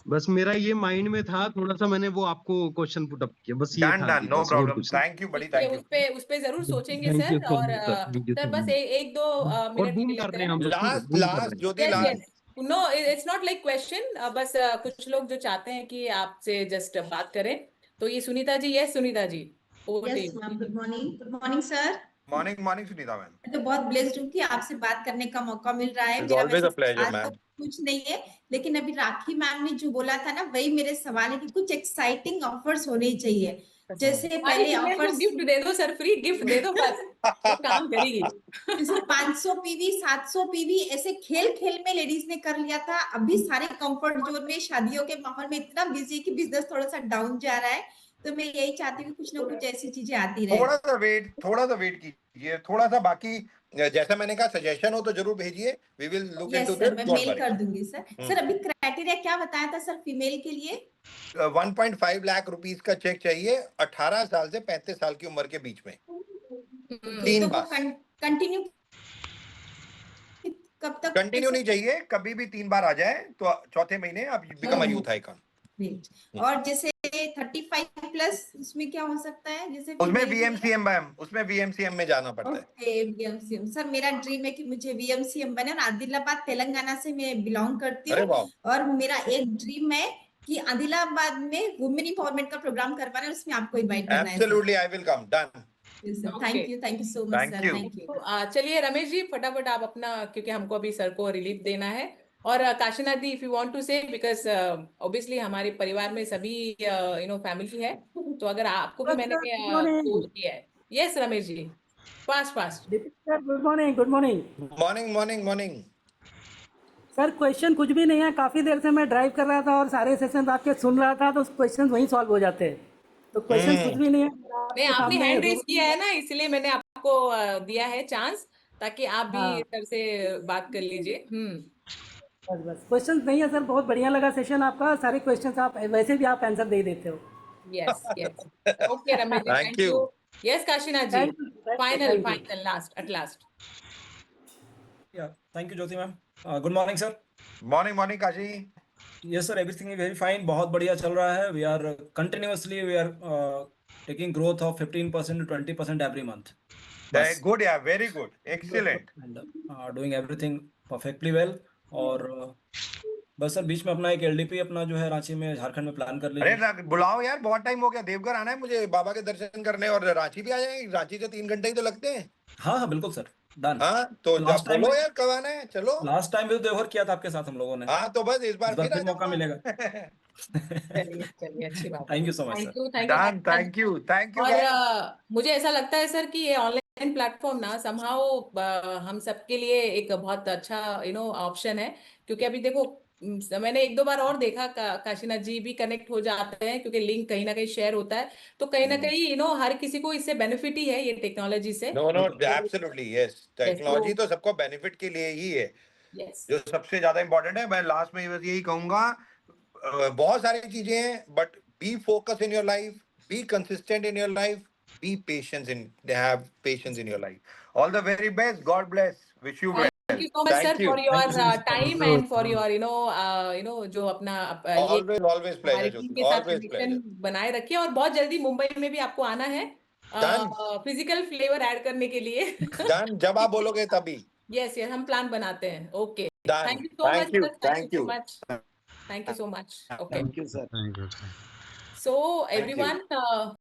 बस मेरा ये माइंड में था थोड़ा सा, मैंने वो आपको क्वेश्चन पुट अप किया, बस ये डन था डन, कि नो बस और प्रॉब्लम, कुछ नहीं। थैंक यू बड़ी, उस पे थैंक यू। उस पे जरूर सोचेंगे थैंक यू सर। सो और much sir, thank you sir so बस मच। एक दो और मिनट बूम के कर लेते रहे हैं हैं। हम लोग, लास्ट बूम कर लास्ट रहे हैं। Jyoti, yes last yes, no it's not like question, बस कुछ लोग जो चाहते हैं कि आपसे जस्ट बात करें, तो ये Sunita ji, yes Sunita ji, over to yes you. Ma'am, good morning sir. Morning morning Sunita ma'am. मैं तो बहुत ब्लेस्ड हूँ कि आपसे बात करने का मौका मिल रहा है। इट्स मेरा ऑलवेज अ वैसे प्लेजर सवाल तो मैम। कुछ नहीं है, लेकिन अभी राखी मैम ने जो बोला था ना, वही मेरे सवाल है कि कुछ एक्साइटिंग ऑफर्स होने चाहिए। जैसे हमारी पहले फीमेल को ऑफर्स गिफ्ट दे दो सर, फ्री गिफ्ट दे दो बस, वो काम करेगी। जैसे 500 पीवी 700 पीवी ऐसे खेल खेल में लेडीज ने कर लिया था। अभी सारे कंफर्ट जोन में शादियों के माहौल में इतना बिजी है कि बिजनेस थोड़ा सा डाउन जा रहा है। तो मैं यही चाहती हूँ कि कुछ ना कुछ ऐसी चीजें आती रहे। थोड़ा सा वेट कीजिए, थोड़ा सा, बाकी जैसा मैंने कहा सजेशन हो तो जरूर भेजिए, we will look yes into sir, this, मैं डोंट मेल वरी। कर दूंगी सर। सर अभी क्राइटेरिया क्या बताया था सर फीमेल के लिए? 1.5 लाख रुपीस का चेक चाहिए, 18 साल से 35 साल की उम्र के बीच में, ओके, तो वो कंटिन्यू कब तक? कंटिन्यू नहीं चाहिए, कभी भी 3 बार आ जाए तो चौथे महीने आप बिकम अ यूथ आइकन। और जैसे 35 प्लस उसमें क्या हो सकता है? जैसे उसमें वीएमसीएम मैम, उसमें वीएमसीएम में जाना पड़ता है। ओके, वीएमसीएम। सर मेरा ड्रीम है कि मुझे वीएमसीएम बने, और आदिलाबाद तेलंगाना से मैं बिलोंग करती हूँ, और मेरा एक ड्रीम है कि आदिलाबाद में वुमेन इंपावरमेंट का प्रोग्राम करवाना है, उसमें आपको इनवाइट करना है। Absolutely, I will come, done. Thank you so much sir, thank you. चलिए रमेश जी, फटाफट आप अपना, क्योंकि हमको अभी सर को रिलीफ देना है। और काशीनाथ जी, इफ यू वांट टू से, बिकॉज ऑब्वियसली हमारे परिवार में सभी फैमिली है, तो अगर आपको भी मैंने पोल किया है। Yes Ramesh ji, fast. Good morning. Morning. Sir question कुछ भी नहीं है, काफी देर से मैं ड्राइव कर रहा था और सारे सेशन आपके सुन रहा था, तो क्वेश्चन वहीं सॉल्व हो जाते हैं, तो क्वेश्चन कुछ भी नहीं है। नहीं, आपने हैंड रेज किया है ना, इसलिए मैंने आपको दिया है चांस, ताकि आप भी सर से बात कर लीजिए। बस क्वेश्चन नहीं है सर, बहुत बढ़िया लगा सेशन आपका, सारे क्वेश्चंस आप वैसे भी आप आंसर दे देते हो। Yes okay Ramesh ji, thank you. Yes Kashinath ji, final at last. Thank you Jyoti ma'am. Good morning sir. Morning Kashi. Yes sir, everything is very fine, बहुत बढ़िया चल रहा है। We are continuously taking growth of 15% to 20% every month. Good, yeah, very good, excellent. And doing everything perfectly well. और बस sir बीच में अपना एक एलडीपी अपना जो है रांची में, झारखंड में प्लान कर लीजिए। अरे बुलाओ यार, बहुत टाइम हो गया, देवघर आना है मुझे बाबा के दर्शन करने, और रांची भी आ जाएंगे, रांची से 3 घंटे ही तो लगते हैं। हाँ बिल्कुल सर, डन। हाँ तो जब बोलो यार कब आना है, चलो। लास्ट टाइम भी तो देवघर किया था आपके साथ हम लोगों ने। हाँ तो बस इस बार फिर मौका मिलेगा। चलिए अच्छी बात। Thank you so much thank you. और मुझे ऐसा लगता है सर कि ये ऑनलाइन प्लेटफॉर्म ना समहाउ हम सबके लिए एक बहुत अच्छा ऑप्शन है, क्योंकि अभी देखो मैंने 1-2 बार और देखा, काशीनाथ जी भी कनेक्ट हो जाते हैं, क्योंकि लिंक कहीं ना कहीं शेयर होता है, तो कहीं ना कहीं हर किसी को इससे बेनिफिट ही है ये टेक्नोलॉजी से। नो एब्सोल्युटली यस, टेक्नोलॉजी तो सबको बेनिफिट के लिए ही है। जो सबसे ज्यादा इंपॉर्टेंट है, मैं लास्ट में बस यही कहूंगा, बहुत सारी चीजें हैं, but B focus in your life, be consistent in your life, B patience have patience in your life. All the very best. God bless. Wish you well. Thank you so much sir for your time and for your जो अपना always pleasure team के साथ connection बनाए रखिए, और बहुत जल्दी मुंबई में भी आपको आना है फिजिकल फ्लेवर ऐड करने के लिए। जब आप बोलोगे तभी। यस हम प्लान बनाते हैं। Okay, thank you so much sir, thank you so much. Okay, thank you sir. So everyone